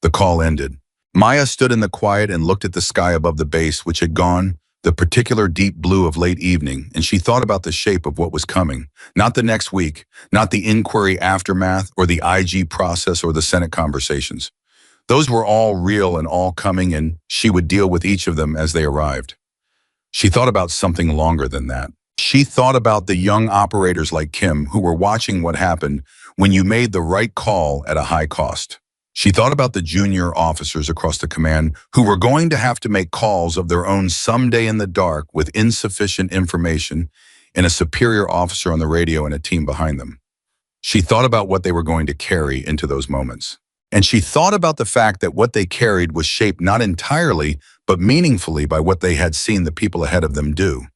The call ended. Maya stood in the quiet and looked at the sky above the base, which had gone the particular deep blue of late evening, and she thought about the shape of what was coming. Not the next week, not the inquiry aftermath or the IG process or the Senate conversations. Those were all real and all coming, and she would deal with each of them as they arrived. She thought about something longer than that. She thought about the young operators like Kim who were watching what happened when you made the right call at a high cost. She thought about the junior officers across the command who were going to have to make calls of their own someday in the dark with insufficient information and a superior officer on the radio and a team behind them. She thought about what they were going to carry into those moments. And she thought about the fact that what they carried was shaped not entirely, but meaningfully by what they had seen the people ahead of them do.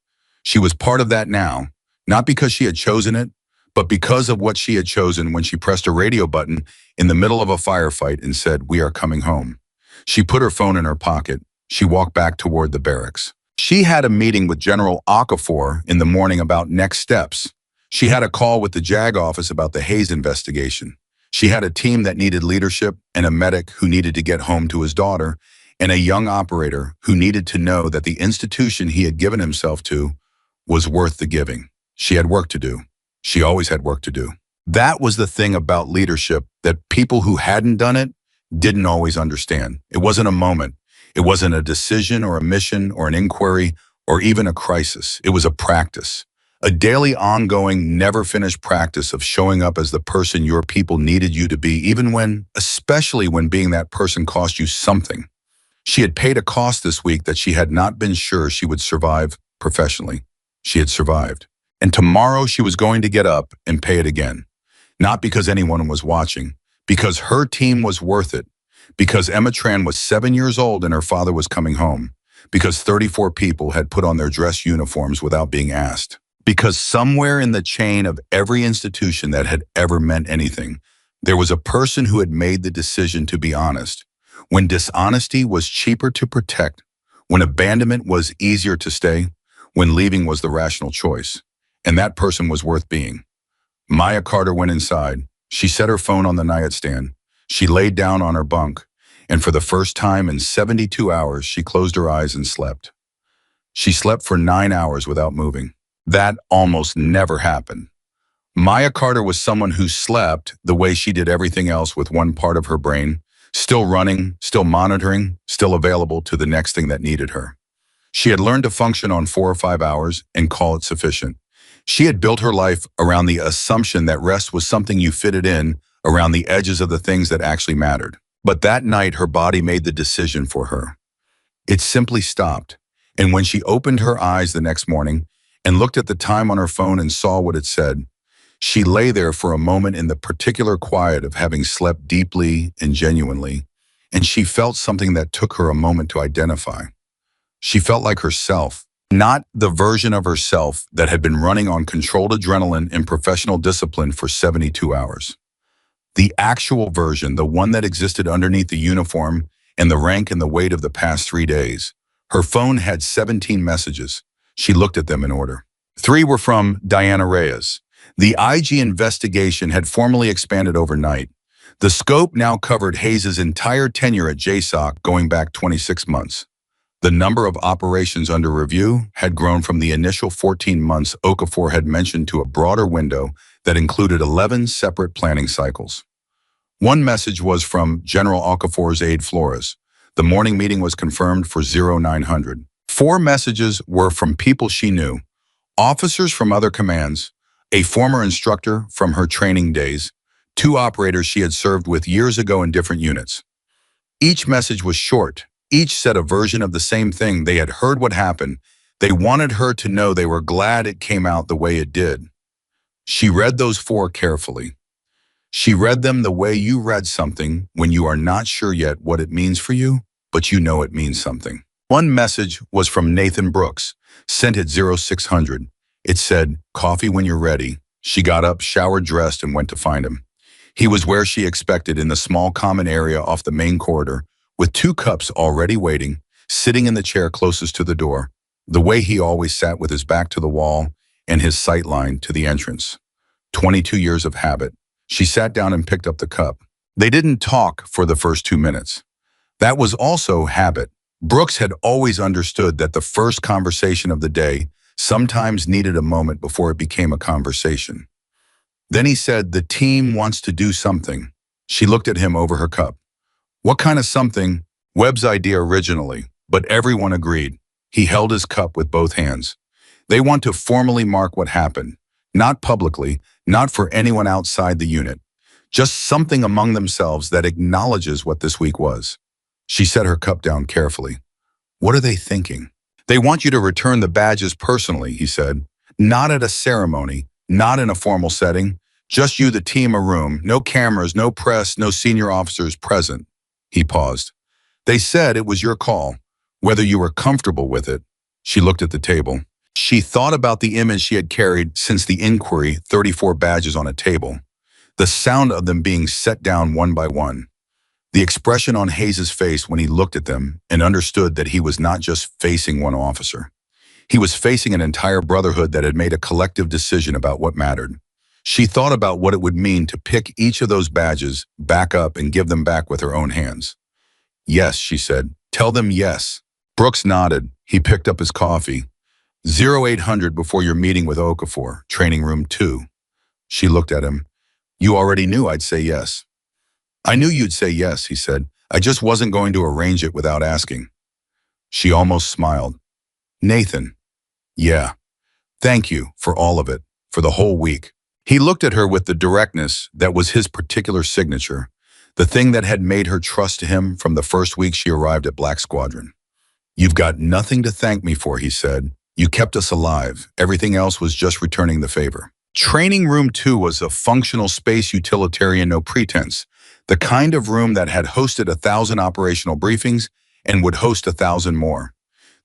She was part of that now, not because she had chosen it, but because of what she had chosen when she pressed a radio button in the middle of a firefight and said, "We are coming home." She put her phone in her pocket. She walked back toward the barracks. She had a meeting with General Okafor in the morning about next steps. She had a call with the JAG office about the Hayes investigation. She had a team that needed leadership and a medic who needed to get home to his daughter and a young operator who needed to know that the institution he had given himself to was worth the giving. She had work to do. She always had work to do. That was the thing about leadership that people who hadn't done it didn't always understand. It wasn't a moment. It wasn't a decision or a mission or an inquiry or even a crisis. It was a practice. A daily, ongoing, never-finished practice of showing up as the person your people needed you to be, even when, especially when being that person cost you something. She had paid a cost this week that she had not been sure she would survive professionally. She had survived. And tomorrow she was going to get up and pay it again. Not because anyone was watching, because her team was worth it, because Emma Tran was 7 years old and her father was coming home, because 34 people had put on their dress uniforms without being asked. Because somewhere in the chain of every institution that had ever meant anything, there was a person who had made the decision to be honest, when dishonesty was cheaper to protect, when abandonment was easier to stay, when leaving was the rational choice. And that person was worth being. Maya Carter went inside. She set her phone on the nightstand. She laid down on her bunk, and for the first time in 72 hours, she closed her eyes and slept. She slept for 9 hours without moving. That almost never happened. Maya Carter was someone who slept the way she did everything else, with one part of her brain still running, still monitoring, still available to the next thing that needed her. She had learned to function on 4 or 5 hours and call it sufficient. She had built her life around the assumption that rest was something you fitted in around the edges of the things that actually mattered. But that night, her body made the decision for her. It simply stopped. And when she opened her eyes the next morning and looked at the time on her phone and saw what it said, she lay there for a moment in the particular quiet of having slept deeply and genuinely, and she felt something that took her a moment to identify. She felt like herself. Not the version of herself that had been running on controlled adrenaline and professional discipline for 72 hours. The actual version, the one that existed underneath the uniform and the rank and the weight of the past 3 days. Her phone had 17 messages. She looked at them in order. 3 were from Diana Reyes. The IG investigation had formally expanded overnight. The scope now covered Hayes' entire tenure at JSOC going back 26 months. The number of operations under review had grown from the initial 14 months Okafor had mentioned to a broader window that included 11 separate planning cycles. One message was from General Okafor's aide Flores. The morning meeting was confirmed for 0900. 4 messages were from people she knew, officers from other commands, a former instructor from her training days, 2 operators she had served with years ago in different units. Each message was short. Each said a version of the same thing. They had heard what happened. They wanted her to know they were glad it came out the way it did. She read those 4 carefully. She read them the way you read something when you are not sure yet what it means for you, but you know it means something. One message was from Nathan Brooks, sent at 0600. It said, "Coffee when you're ready." She got up, showered, dressed, and went to find him. He was where she expected, in the small common area off the main corridor, with 2 cups already waiting, sitting in the chair closest to the door, the way he always sat with his back to the wall and his sight line to the entrance. 22 years of habit. She sat down and picked up the cup. They didn't talk for the first 2 minutes. That was also habit. Brooks had always understood that the first conversation of the day sometimes needed a moment before it became a conversation. Then he said, "The team wants to do something." She looked at him over her cup. What kind of something? Webb's idea originally, but everyone agreed. He held his cup with both hands. They want to formally mark what happened. Not publicly, not for anyone outside the unit. Just something among themselves that acknowledges what this week was. She set her cup down carefully. What are they thinking? They want you to return the badges personally, he said. Not at a ceremony, not in a formal setting. Just you, the team, a room. No cameras, no press, no senior officers present. He paused. They said it was your call, whether you were comfortable with it. She looked at the table. She thought about the image she had carried since the inquiry, 34 badges on a table. The sound of them being set down one by one. The expression on Hayes' face when he looked at them and understood that he was not just facing one officer. He was facing an entire brotherhood that had made a collective decision about what mattered. She thought about what it would mean to pick each of those badges back up and give them back with her own hands. Yes, she said. Tell them yes. Brooks nodded. He picked up his coffee. 0800 before your meeting with Okafor, training room 2. She looked at him. You already knew I'd say yes. I knew you'd say yes, he said. I just wasn't going to arrange it without asking. She almost smiled. Nathan. Yeah. Thank you for all of it, for the whole week. He looked at her with the directness that was his particular signature, the thing that had made her trust him from the first week she arrived at Black Squadron. You've got nothing to thank me for, he said. You kept us alive. Everything else was just returning the favor. Training room 2 was a functional space utilitarian, no pretense, the kind of room that had hosted 1,000 operational briefings and would host 1,000 more.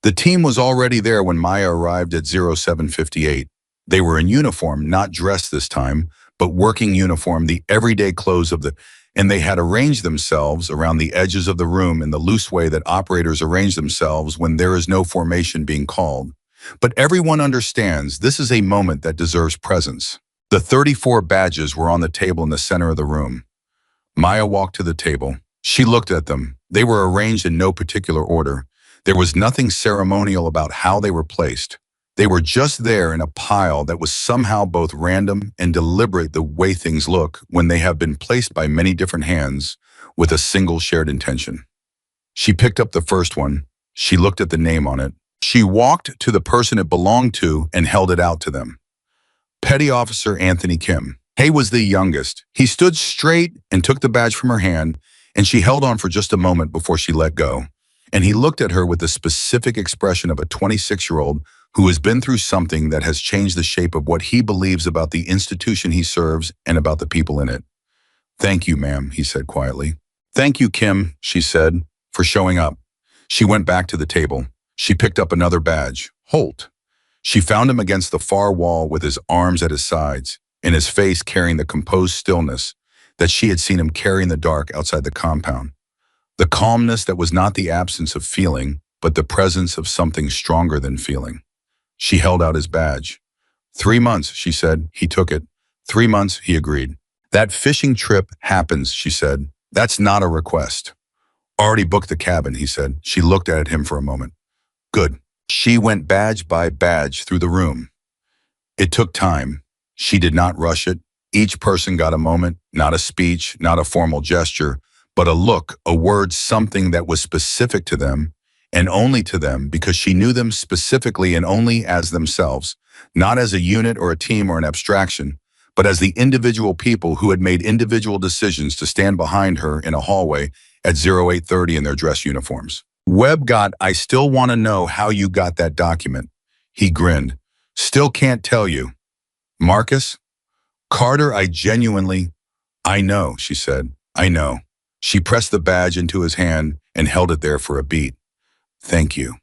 The team was already there when Maya arrived at 0758. They were in uniform, not dressed this time, but working uniform, the everyday clothes and they had arranged themselves around the edges of the room in the loose way that operators arrange themselves when there is no formation being called. But everyone understands this is a moment that deserves presence. The 34 badges were on the table in the center of the room. Maya walked to the table. She looked at them. They were arranged in no particular order. There was nothing ceremonial about how they were placed. They were just there in a pile that was somehow both random and deliberate, the way things look when they have been placed by many different hands with a single shared intention. She picked up the first one. She looked at the name on it. She walked to the person it belonged to and held it out to them. Petty Officer Anthony Kim. Hay was the youngest. He stood straight and took the badge from her hand, and she held on for just a moment before she let go. And he looked at her with the specific expression of a 26-year-old who has been through something that has changed the shape of what he believes about the institution he serves and about the people in it. Thank you, ma'am, he said quietly. Thank you, Kim, she said, for showing up. She went back to the table. She picked up another badge, Holt. She found him against the far wall with his arms at his sides and his face carrying the composed stillness that she had seen him carry in the dark outside the compound. The calmness that was not the absence of feeling, but the presence of something stronger than feeling. She held out his badge. 3 months, she said. He took it. 3 months, he agreed. That fishing trip happens, she said. That's not a request. Already booked the cabin, he said. She looked at him for a moment. Good. She went badge by badge through the room. It took time. She did not rush it. Each person got a moment, not a speech, not a formal gesture, but a look, a word, something that was specific to them, and only to them because she knew them specifically and only as themselves, not as a unit or a team or an abstraction, but as the individual people who had made individual decisions to stand behind her in a hallway at 0830 in their dress uniforms. Webb got, I still want to know how you got that document. He grinned. Still can't tell you. Marcus? Carter, I know, she said. I know. She pressed the badge into his hand and held it there for a beat. Thank you.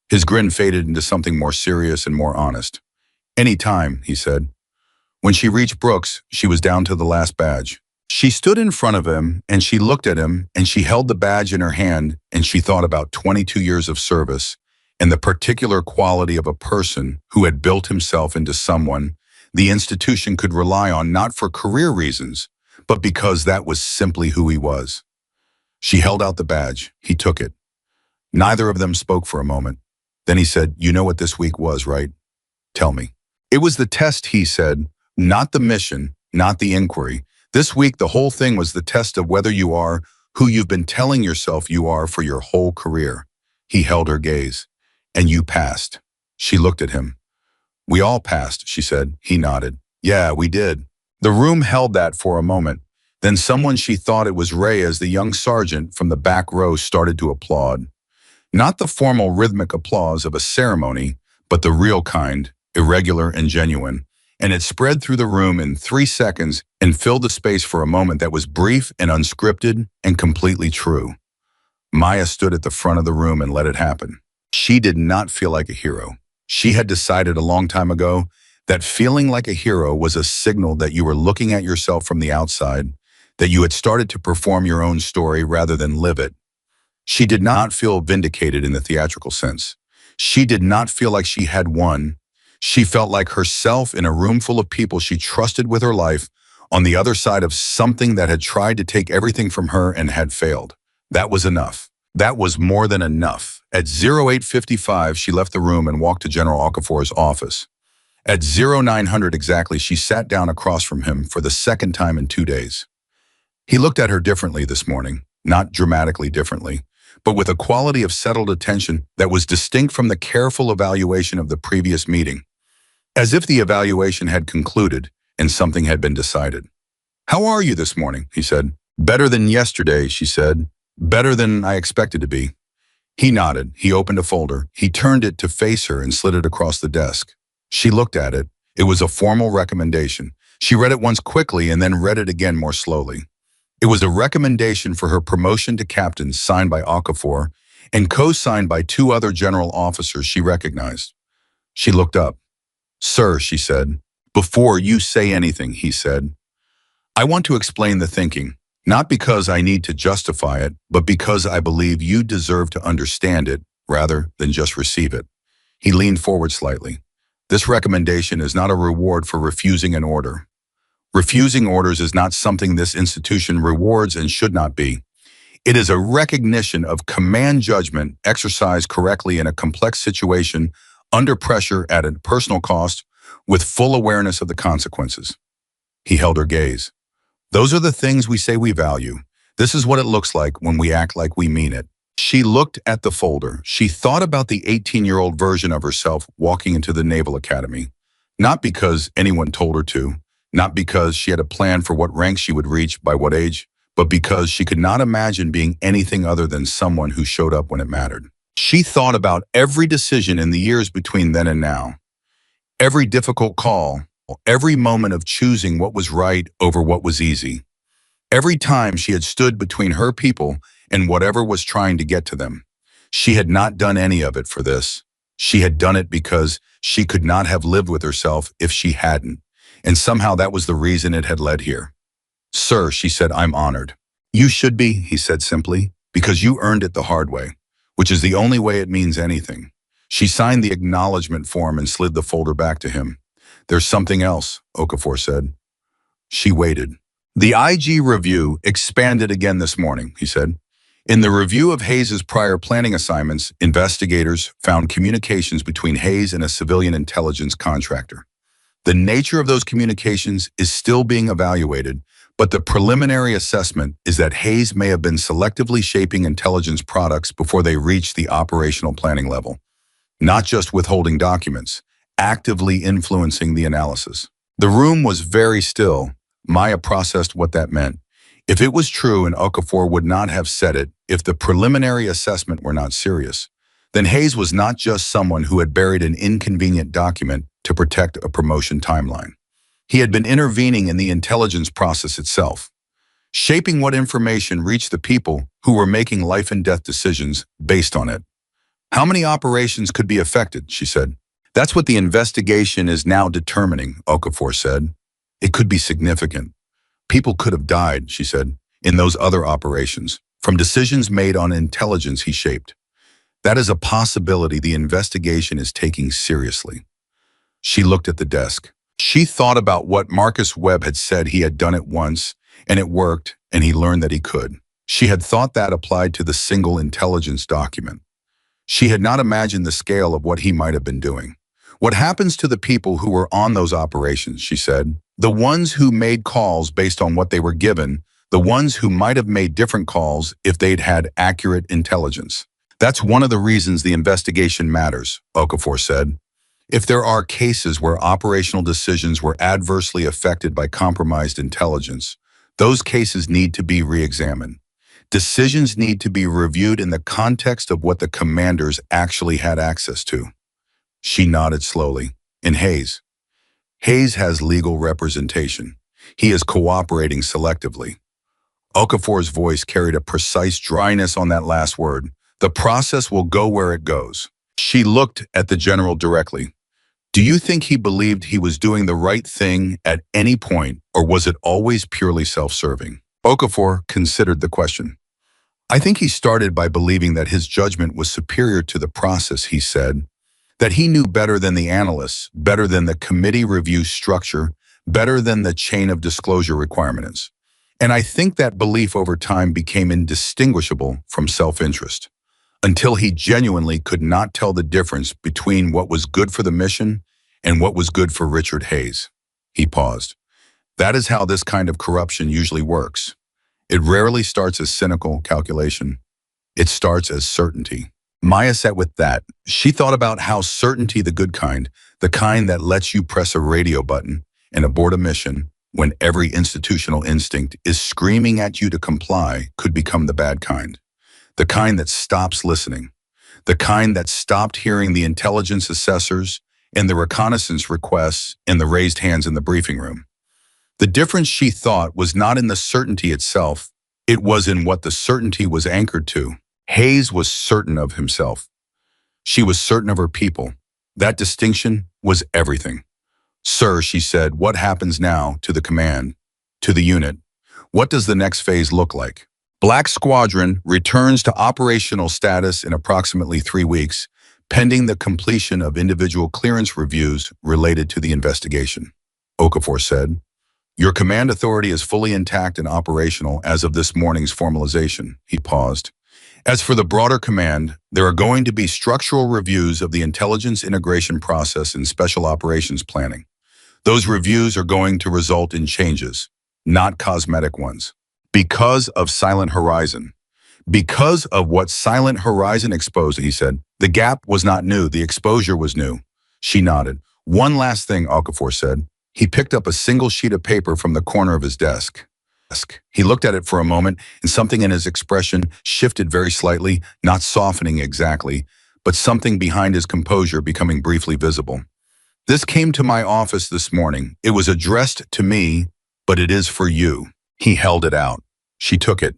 His grin faded into something more serious and more honest. Any time, he said. When she reached Brooks, she was down to the last badge. She stood in front of him and she looked at him and she held the badge in her hand and she thought about 22 years of service and the particular quality of a person who had built himself into someone the institution could rely on not for career reasons, but because that was simply who he was. She held out the badge. He took it. Neither of them spoke for a moment. Then he said, you know what this week was, right? Tell me. It was the test, he said, not the mission, not the inquiry. This week, the whole thing was the test of whether you are who you've been telling yourself you are for your whole career. He held her gaze. And you passed. She looked at him. We all passed, she said. He nodded. Yeah, we did. The room held that for a moment. Then someone she thought it was Ray as the young sergeant from the back row started to applaud. Not the formal rhythmic applause of a ceremony, but the real kind, irregular and genuine. And it spread through the room in 3 seconds and filled the space for a moment that was brief and unscripted and completely true. Maya stood at the front of the room and let it happen. She did not feel like a hero. She had decided a long time ago that feeling like a hero was a signal that you were looking at yourself from the outside, that you had started to perform your own story rather than live it. She did not feel vindicated in the theatrical sense. She did not feel like she had won. She felt like herself in a room full of people she trusted with her life on the other side of something that had tried to take everything from her and had failed. That was enough. That was more than enough. At 0855, she left the room and walked to General Okafor's office. At 0900 exactly, she sat down across from him for the second time in 2 days. He looked at her differently this morning, not dramatically differently, but with a quality of settled attention that was distinct from the careful evaluation of the previous meeting, as if the evaluation had concluded and something had been decided. How are you this morning? He said. Better than yesterday, she said. Better than I expected to be. He nodded. He opened a folder. He turned it to face her and slid it across the desk. She looked at it. It was a formal recommendation. She read it once quickly and then read it again more slowly. It was a recommendation for her promotion to captain signed by Okafor and co-signed by 2 other general officers she recognized. She looked up. Sir, she said. Before you say anything, he said. I want to explain the thinking. Not because I need to justify it, but because I believe you deserve to understand it rather than just receive it. He leaned forward slightly. This recommendation is not a reward for refusing an order. Refusing orders is not something this institution rewards and should not be. It is a recognition of command judgment exercised correctly in a complex situation under pressure at a personal cost with full awareness of the consequences. He held her gaze. Those are the things we say we value. This is what it looks like when we act like we mean it. She looked at the folder. She thought about the 18-year-old version of herself walking into the Naval Academy. Not because anyone told her to, not because she had a plan for what rank she would reach by what age, but because she could not imagine being anything other than someone who showed up when it mattered. She thought about every decision in the years between then and now. Every difficult call, every moment of choosing what was right over what was easy. Every time she had stood between her people and whatever was trying to get to them. She had not done any of it for this. She had done it because she could not have lived with herself if she hadn't, and somehow that was the reason it had led here. Sir, she said, I'm honored. You should be, he said simply, because you earned it the hard way, which is the only way it means anything. She signed the acknowledgement form and slid the folder back to him. There's something else, Okafor said. She waited. The IG review expanded again this morning, he said. In the review of Hayes's prior planning assignments, investigators found communications between Hayes and a civilian intelligence contractor. The nature of those communications is still being evaluated, but the preliminary assessment is that Hayes may have been selectively shaping intelligence products before they reached the operational planning level, not just withholding documents, actively influencing the analysis. The room was very still. Maya processed what that meant. If it was true and Okafor would not have said it, if the preliminary assessment were not serious, then Hayes was not just someone who had buried an inconvenient document to protect a promotion timeline. He had been intervening in the intelligence process itself, shaping what information reached the people who were making life and death decisions based on it. How many operations could be affected, she said. That's what the investigation is now determining, Okafor said. It could be significant. People could have died, she said, in those other operations, from decisions made on intelligence he shaped. That is a possibility the investigation is taking seriously. She looked at the desk. She thought about what Marcus Webb had said he had done it once, and it worked, and he learned that he could. She had thought that applied to the single intelligence document. She had not imagined the scale of what he might have been doing. What happens to the people who were on those operations, she said, the ones who made calls based on what they were given, the ones who might have made different calls if they'd had accurate intelligence. That's one of the reasons the investigation matters, Okafor said. If there are cases where operational decisions were adversely affected by compromised intelligence, those cases need to be re-examined. Decisions need to be reviewed in the context of what the commanders actually had access to. She nodded slowly. In Hayes. Hayes has legal representation. He is cooperating selectively. Okafor's voice carried a precise dryness on that last word. The process will go where it goes. She looked at the general directly. Do you think he believed he was doing the right thing at any point, or was it always purely self-serving? Okafor considered the question. I think he started by believing that his judgment was superior to the process, he said, that he knew better than the analysts, better than the committee review structure, better than the chain of disclosure requirements. And I think that belief over time became indistinguishable from self-interest, until he genuinely could not tell the difference between what was good for the mission and what was good for Richard Hayes. He paused. That is how this kind of corruption usually works. It rarely starts as cynical calculation. It starts as certainty. Maya sat with that. She thought about how certainty, the good kind, the kind that lets you press a radio button and abort a mission when every institutional instinct is screaming at you to comply, could become the bad kind. The kind that stops listening. The kind that stopped hearing the intelligence assessors and the reconnaissance requests and the raised hands in the briefing room. The difference, she thought, was not in the certainty itself. It was in what the certainty was anchored to. Hayes was certain of himself. She was certain of her people. That distinction was everything. Sir, she said, what happens now to the command, to the unit? What does the next phase look like? Black Squadron returns to operational status in approximately 3 weeks, pending the completion of individual clearance reviews related to the investigation. Okafor said, your command authority is fully intact and operational as of this morning's formalization. He paused. As for the broader command, there are going to be structural reviews of the intelligence integration process and special operations planning. Those reviews are going to result in changes, not cosmetic ones. Because of Silent Horizon. Because of what Silent Horizon exposed, he said. The gap was not new, the exposure was new. She nodded. One last thing, Okafor said. He picked up a single sheet of paper from the corner of his desk. He looked at it for a moment, and something in his expression shifted very slightly, not softening exactly, but something behind his composure becoming briefly visible. This came to my office this morning. It was addressed to me, but it is for you. He held it out. She took it.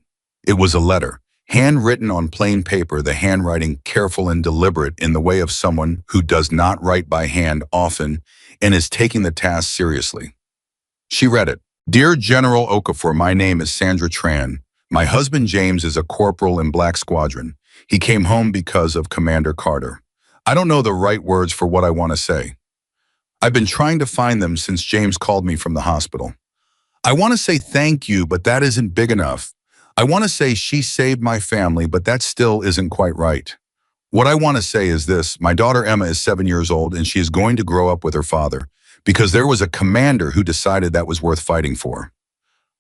It was a letter, handwritten on plain paper, the handwriting careful and deliberate in the way of someone who does not write by hand often and is taking the task seriously. She read it. Dear General Okafor, my name is Sandra Tran. My husband James is a corporal in Black Squadron. He came home because of Commander Carter. I don't know the right words for what I want to say. I've been trying to find them since James called me from the hospital. I want to say thank you, but that isn't big enough. I want to say she saved my family, but that still isn't quite right. What I want to say is this: my daughter Emma is 7 years old and she is going to grow up with her father because there was a commander who decided that was worth fighting for.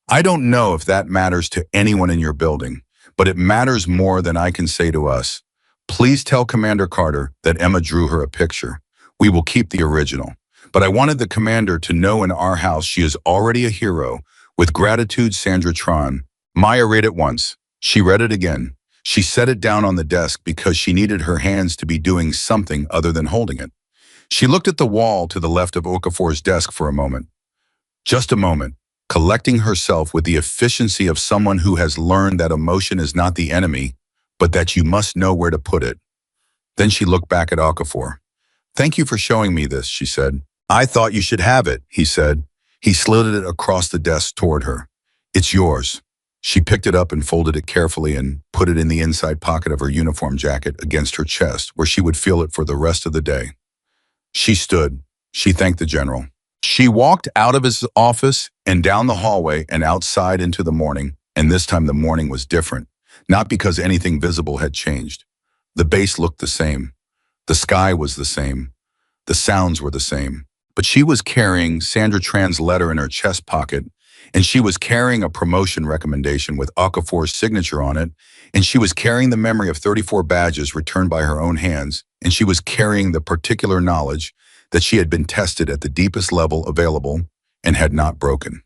I don't know if that matters to anyone in your building, but it matters more than I can say to us. Please tell Commander Carter that Emma drew her a picture. We will keep the original. But I wanted the commander to know in our house she is already a hero. With gratitude, Sandra Tron. Maya read it once. She read it again. She set it down on the desk because she needed her hands to be doing something other than holding it. She looked at the wall to the left of Okafor's desk for a moment. Just a moment, collecting herself with the efficiency of someone who has learned that emotion is not the enemy, but that you must know where to put it. Then she looked back at Okafor. Thank you for showing me this, she said. I thought you should have it, he said. He slid it across the desk toward her. It's yours. She picked it up and folded it carefully and put it in the inside pocket of her uniform jacket against her chest, where she would feel it for the rest of the day. She stood. She thanked the general. She walked out of his office and down the hallway and outside into the morning, and this time the morning was different, not because anything visible had changed. The base looked the same. The sky was the same. The sounds were the same. But she was carrying Sandra Tran's letter in her chest pocket, and she was carrying a promotion recommendation with Okafor's signature on it, and she was carrying the memory of 34 badges returned by her own hands, and she was carrying the particular knowledge that she had been tested at the deepest level available and had not broken.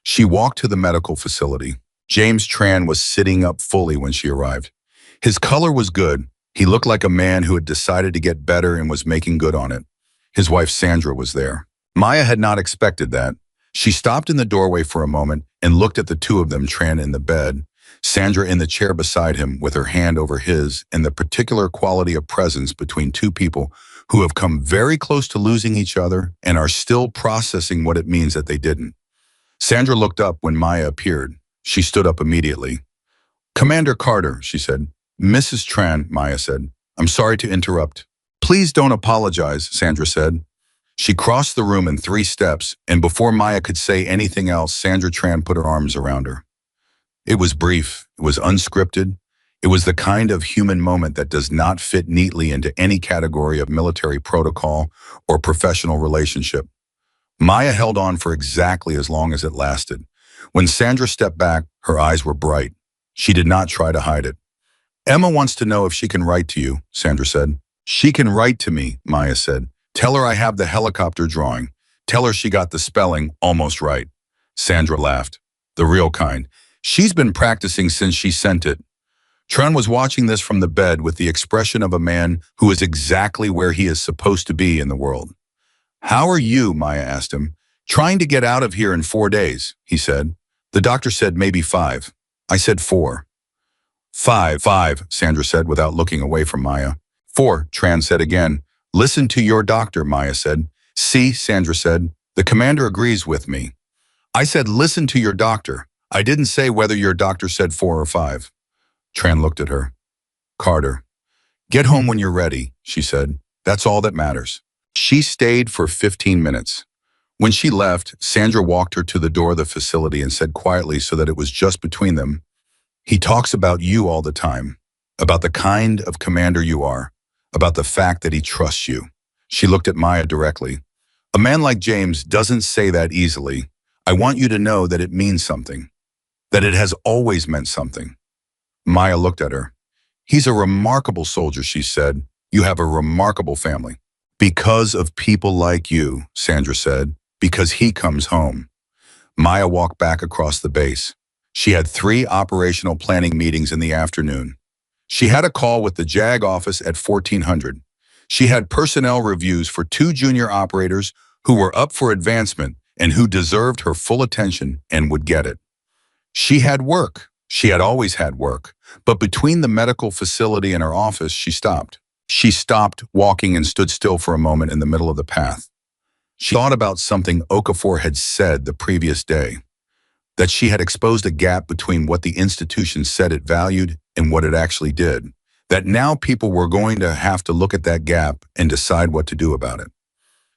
She walked to the medical facility. James Tran was sitting up fully when she arrived. His color was good. He looked like a man who had decided to get better and was making good on it. His wife Sandra was there. Maya had not expected that. She stopped in the doorway for a moment and looked at the two of them, Tran in the bed, Sandra in the chair beside him with her hand over his, and the particular quality of presence between two people who have come very close to losing each other and are still processing what it means that they didn't. Sandra looked up when Maya appeared. She stood up immediately. Commander Carter, she said. Mrs. Tran, Maya said. I'm sorry to interrupt. Please don't apologize, Sandra said. She crossed the room in 3 steps, and before Maya could say anything else, Sandra Tran put her arms around her. It was brief. It was unscripted. It was the kind of human moment that does not fit neatly into any category of military protocol or professional relationship. Maya held on for exactly as long as it lasted. When Sandra stepped back, her eyes were bright. She did not try to hide it. Emma wants to know if she can write to you, Sandra said. She can write to me, Maya said. Tell her I have the helicopter drawing. Tell her she got the spelling almost right. Sandra laughed. The real kind. She's been practicing since she sent it. Tran was watching this from the bed with the expression of a man who is exactly where he is supposed to be in the world. How are you, Maya asked him. Trying to get out of here in 4 days, he said. The doctor said maybe 5. I said 4. 5, Sandra said without looking away from Maya. 4, Tran said again. Listen to your doctor, Maya said. See, Sandra said, the commander agrees with me. I said listen to your doctor. I didn't say whether your doctor said 4 or 5. Tran looked at her. Carter. Get home when you're ready, she said. That's all that matters. She stayed for 15 minutes. When she left, Sandra walked her to the door of the facility and said quietly so that it was just between them, he talks about you all the time, about the kind of commander you are, about the fact that he trusts you. She looked at Maya directly. A man like James doesn't say that easily. I want you to know that it means something, that it has always meant something. Maya looked at her. He's a remarkable soldier, she said. You have a remarkable family. Because of people like you, Sandra said, because he comes home. Maya walked back across the base. She had 3 operational planning meetings in the afternoon. She had a call with the JAG office at 1400. She had personnel reviews for 2 junior operators who were up for advancement and who deserved her full attention and would get it. She had work. She had always had work. But between the medical facility and her office, she stopped. She stopped walking and stood still for a moment in the middle of the path. She thought about something Okafor had said the previous day, that she had exposed a gap between what the institution said it valued and what it actually did, that now people were going to have to look at that gap and decide what to do about it.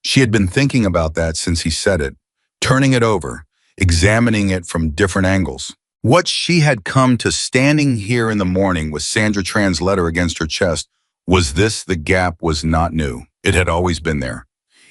She had been thinking about that since he said it, turning it over, examining it from different angles. What she had come to standing here in the morning with Sandra Tran's letter against her chest was this: the gap was not new. It had always been there.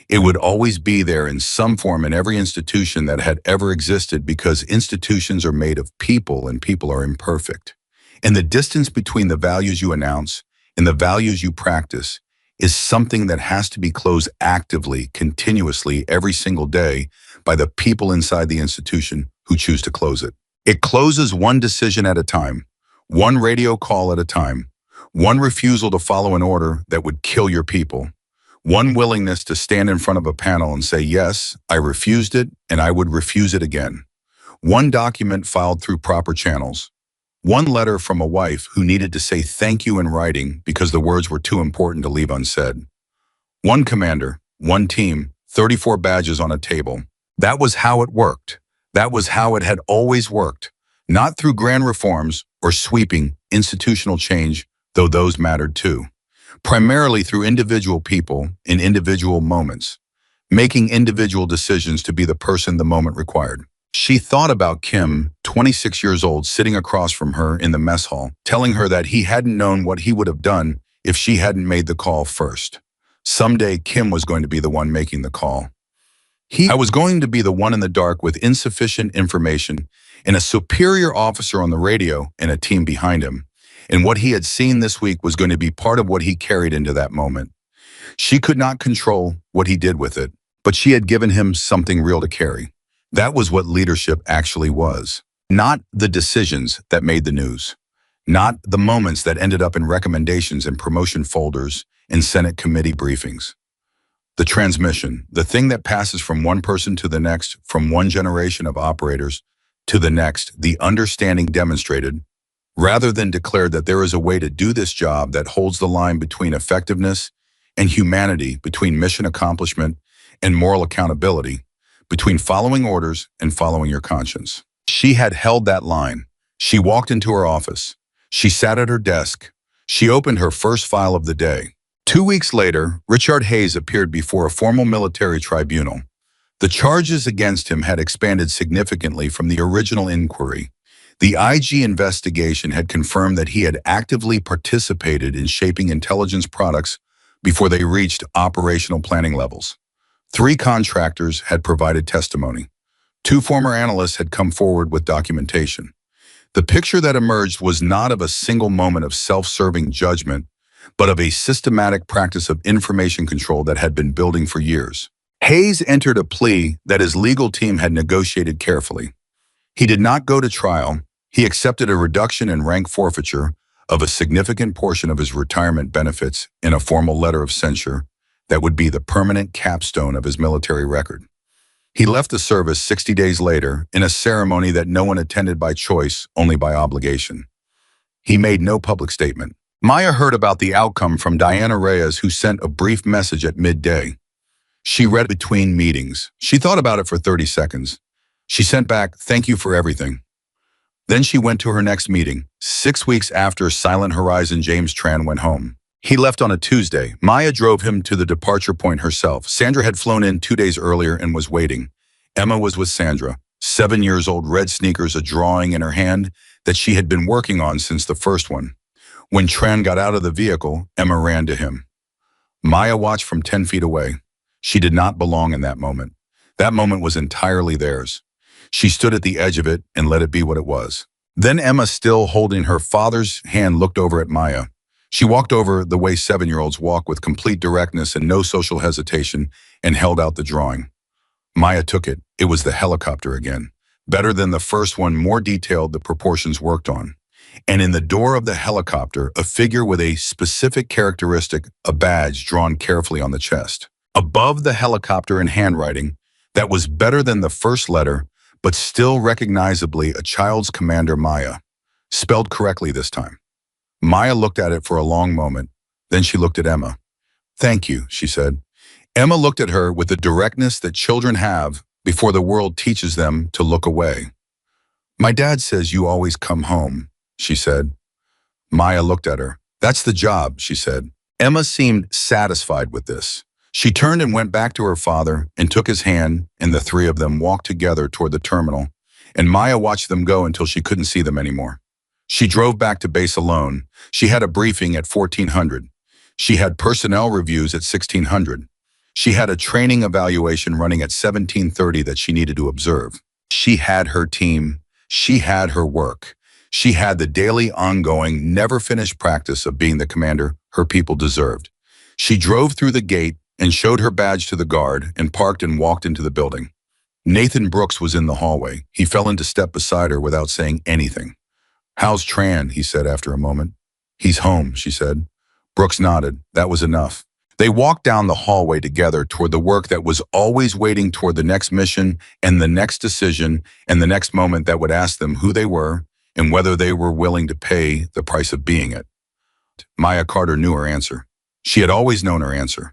It would always be there in some form in every institution that had ever existed, because institutions are made of people and people are imperfect. And the distance between the values you announce and the values you practice is something that has to be closed actively, continuously, every single day by the people inside the institution who choose to close it. It closes one decision at a time, one radio call at a time, one refusal to follow an order that would kill your people, one willingness to stand in front of a panel and say, yes, I refused it and I would refuse it again. One document filed through proper channels. One letter from a wife who needed to say thank you in writing because the words were too important to leave unsaid. One commander, one team, 34 badges on a table. That was how it worked. That was how it had always worked. Not through grand reforms or sweeping institutional change, though those mattered too. Primarily through individual people in individual moments, making individual decisions to be the person the moment required. She thought about Kim, 26 years old, sitting across from her in the mess hall, telling her that he hadn't known what he would have done if she hadn't made the call first. Someday Kim was going to be the one making the call. I was going to be the one in the dark with insufficient information and a superior officer on the radio and a team behind him. And what he had seen this week was going to be part of what he carried into that moment. She could not control what he did with it, but she had given him something real to carry. That was what leadership actually was. Not the decisions that made the news. Not the moments that ended up in recommendations and promotion folders and Senate committee briefings. The transmission, the thing that passes from one person to the next, from one generation of operators to the next, the understanding demonstrated, rather than declared, that there is a way to do this job that holds the line between effectiveness and humanity, between mission accomplishment and moral accountability, between following orders and following your conscience. She had held that line. She walked into her office. She sat at her desk. She opened her first file of the day. 2 weeks later, Richard Hayes appeared before a formal military tribunal. The charges against him had expanded significantly from the original inquiry. The IG investigation had confirmed that he had actively participated in shaping intelligence products before they reached operational planning levels. 3 contractors had provided testimony. 2 former analysts had come forward with documentation. The picture that emerged was not of a single moment of self-serving judgment, but of a systematic practice of information control that had been building for years. Hayes entered a plea that his legal team had negotiated carefully. He did not go to trial. He accepted a reduction in rank forfeiture of a significant portion of his retirement benefits in a formal letter of censure that would be the permanent capstone of his military record. He left the service 60 days later in a ceremony that no one attended by choice, only by obligation. He made no public statement. Maya heard about the outcome from Diana Reyes, who sent a brief message at midday. She read between meetings. She thought about it for 30 seconds. She sent back, "Thank you for everything." Then she went to her next meeting. 6 weeks after Silent Horizon James Tran went home. He left on a Tuesday. Maya drove him to the departure point herself. Sandra had flown in 2 days earlier and was waiting. Emma was with Sandra, 7 years old, red sneakers, a drawing in her hand that she had been working on since the first one. When Tran got out of the vehicle, Emma ran to him. Maya watched from 10 feet away. She did not belong in that moment. That moment was entirely theirs. She stood at the edge of it and let it be what it was. Then Emma, still holding her father's hand, looked over at Maya. She walked over the way 7-year-olds walk, with complete directness and no social hesitation, and held out the drawing. Maya took it. It was the helicopter again. Better than the first one, more detailed, the proportions worked on. And in the door of the helicopter, a figure with a specific characteristic, a badge drawn carefully on the chest. Above the helicopter, in handwriting that was better than the first letter, but still recognizably a child's commander, Maya, spelled correctly this time. Maya looked at it for a long moment. Then she looked at Emma. "Thank you," she said. Emma looked at her with the directness that children have before the world teaches them to look away. "My dad says you always come home," she said. Maya looked at her. "That's the job," she said. Emma seemed satisfied with this. She turned and went back to her father and took his hand, and the three of them walked together toward the terminal, and Maya watched them go until she couldn't see them anymore. She drove back to base alone. She had a briefing at 1400. She had personnel reviews at 1600. She had a training evaluation running at 1730 that she needed to observe. She had her team. She had her work. She had the daily, ongoing, never-finished practice of being the commander her people deserved. She drove through the gate and showed her badge to the guard and parked and walked into the building. Nathan Brooks was in the hallway. He fell into step beside her without saying anything. "How's Tran?" he said after a moment. "He's home," she said. Brooks nodded. That was enough. They walked down the hallway together toward the work that was always waiting toward the next mission and the next decision and the next moment that would ask them who they were and whether they were willing to pay the price of being it. Maya Carter knew her answer. She had always known her answer,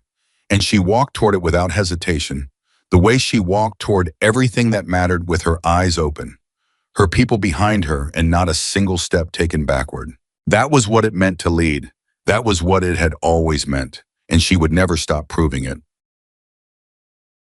and she walked toward it without hesitation, the way she walked toward everything that mattered with her eyes open, her people behind her and not a single step taken backward. That was what it meant to lead. That was what it had always meant, and she would never stop proving it.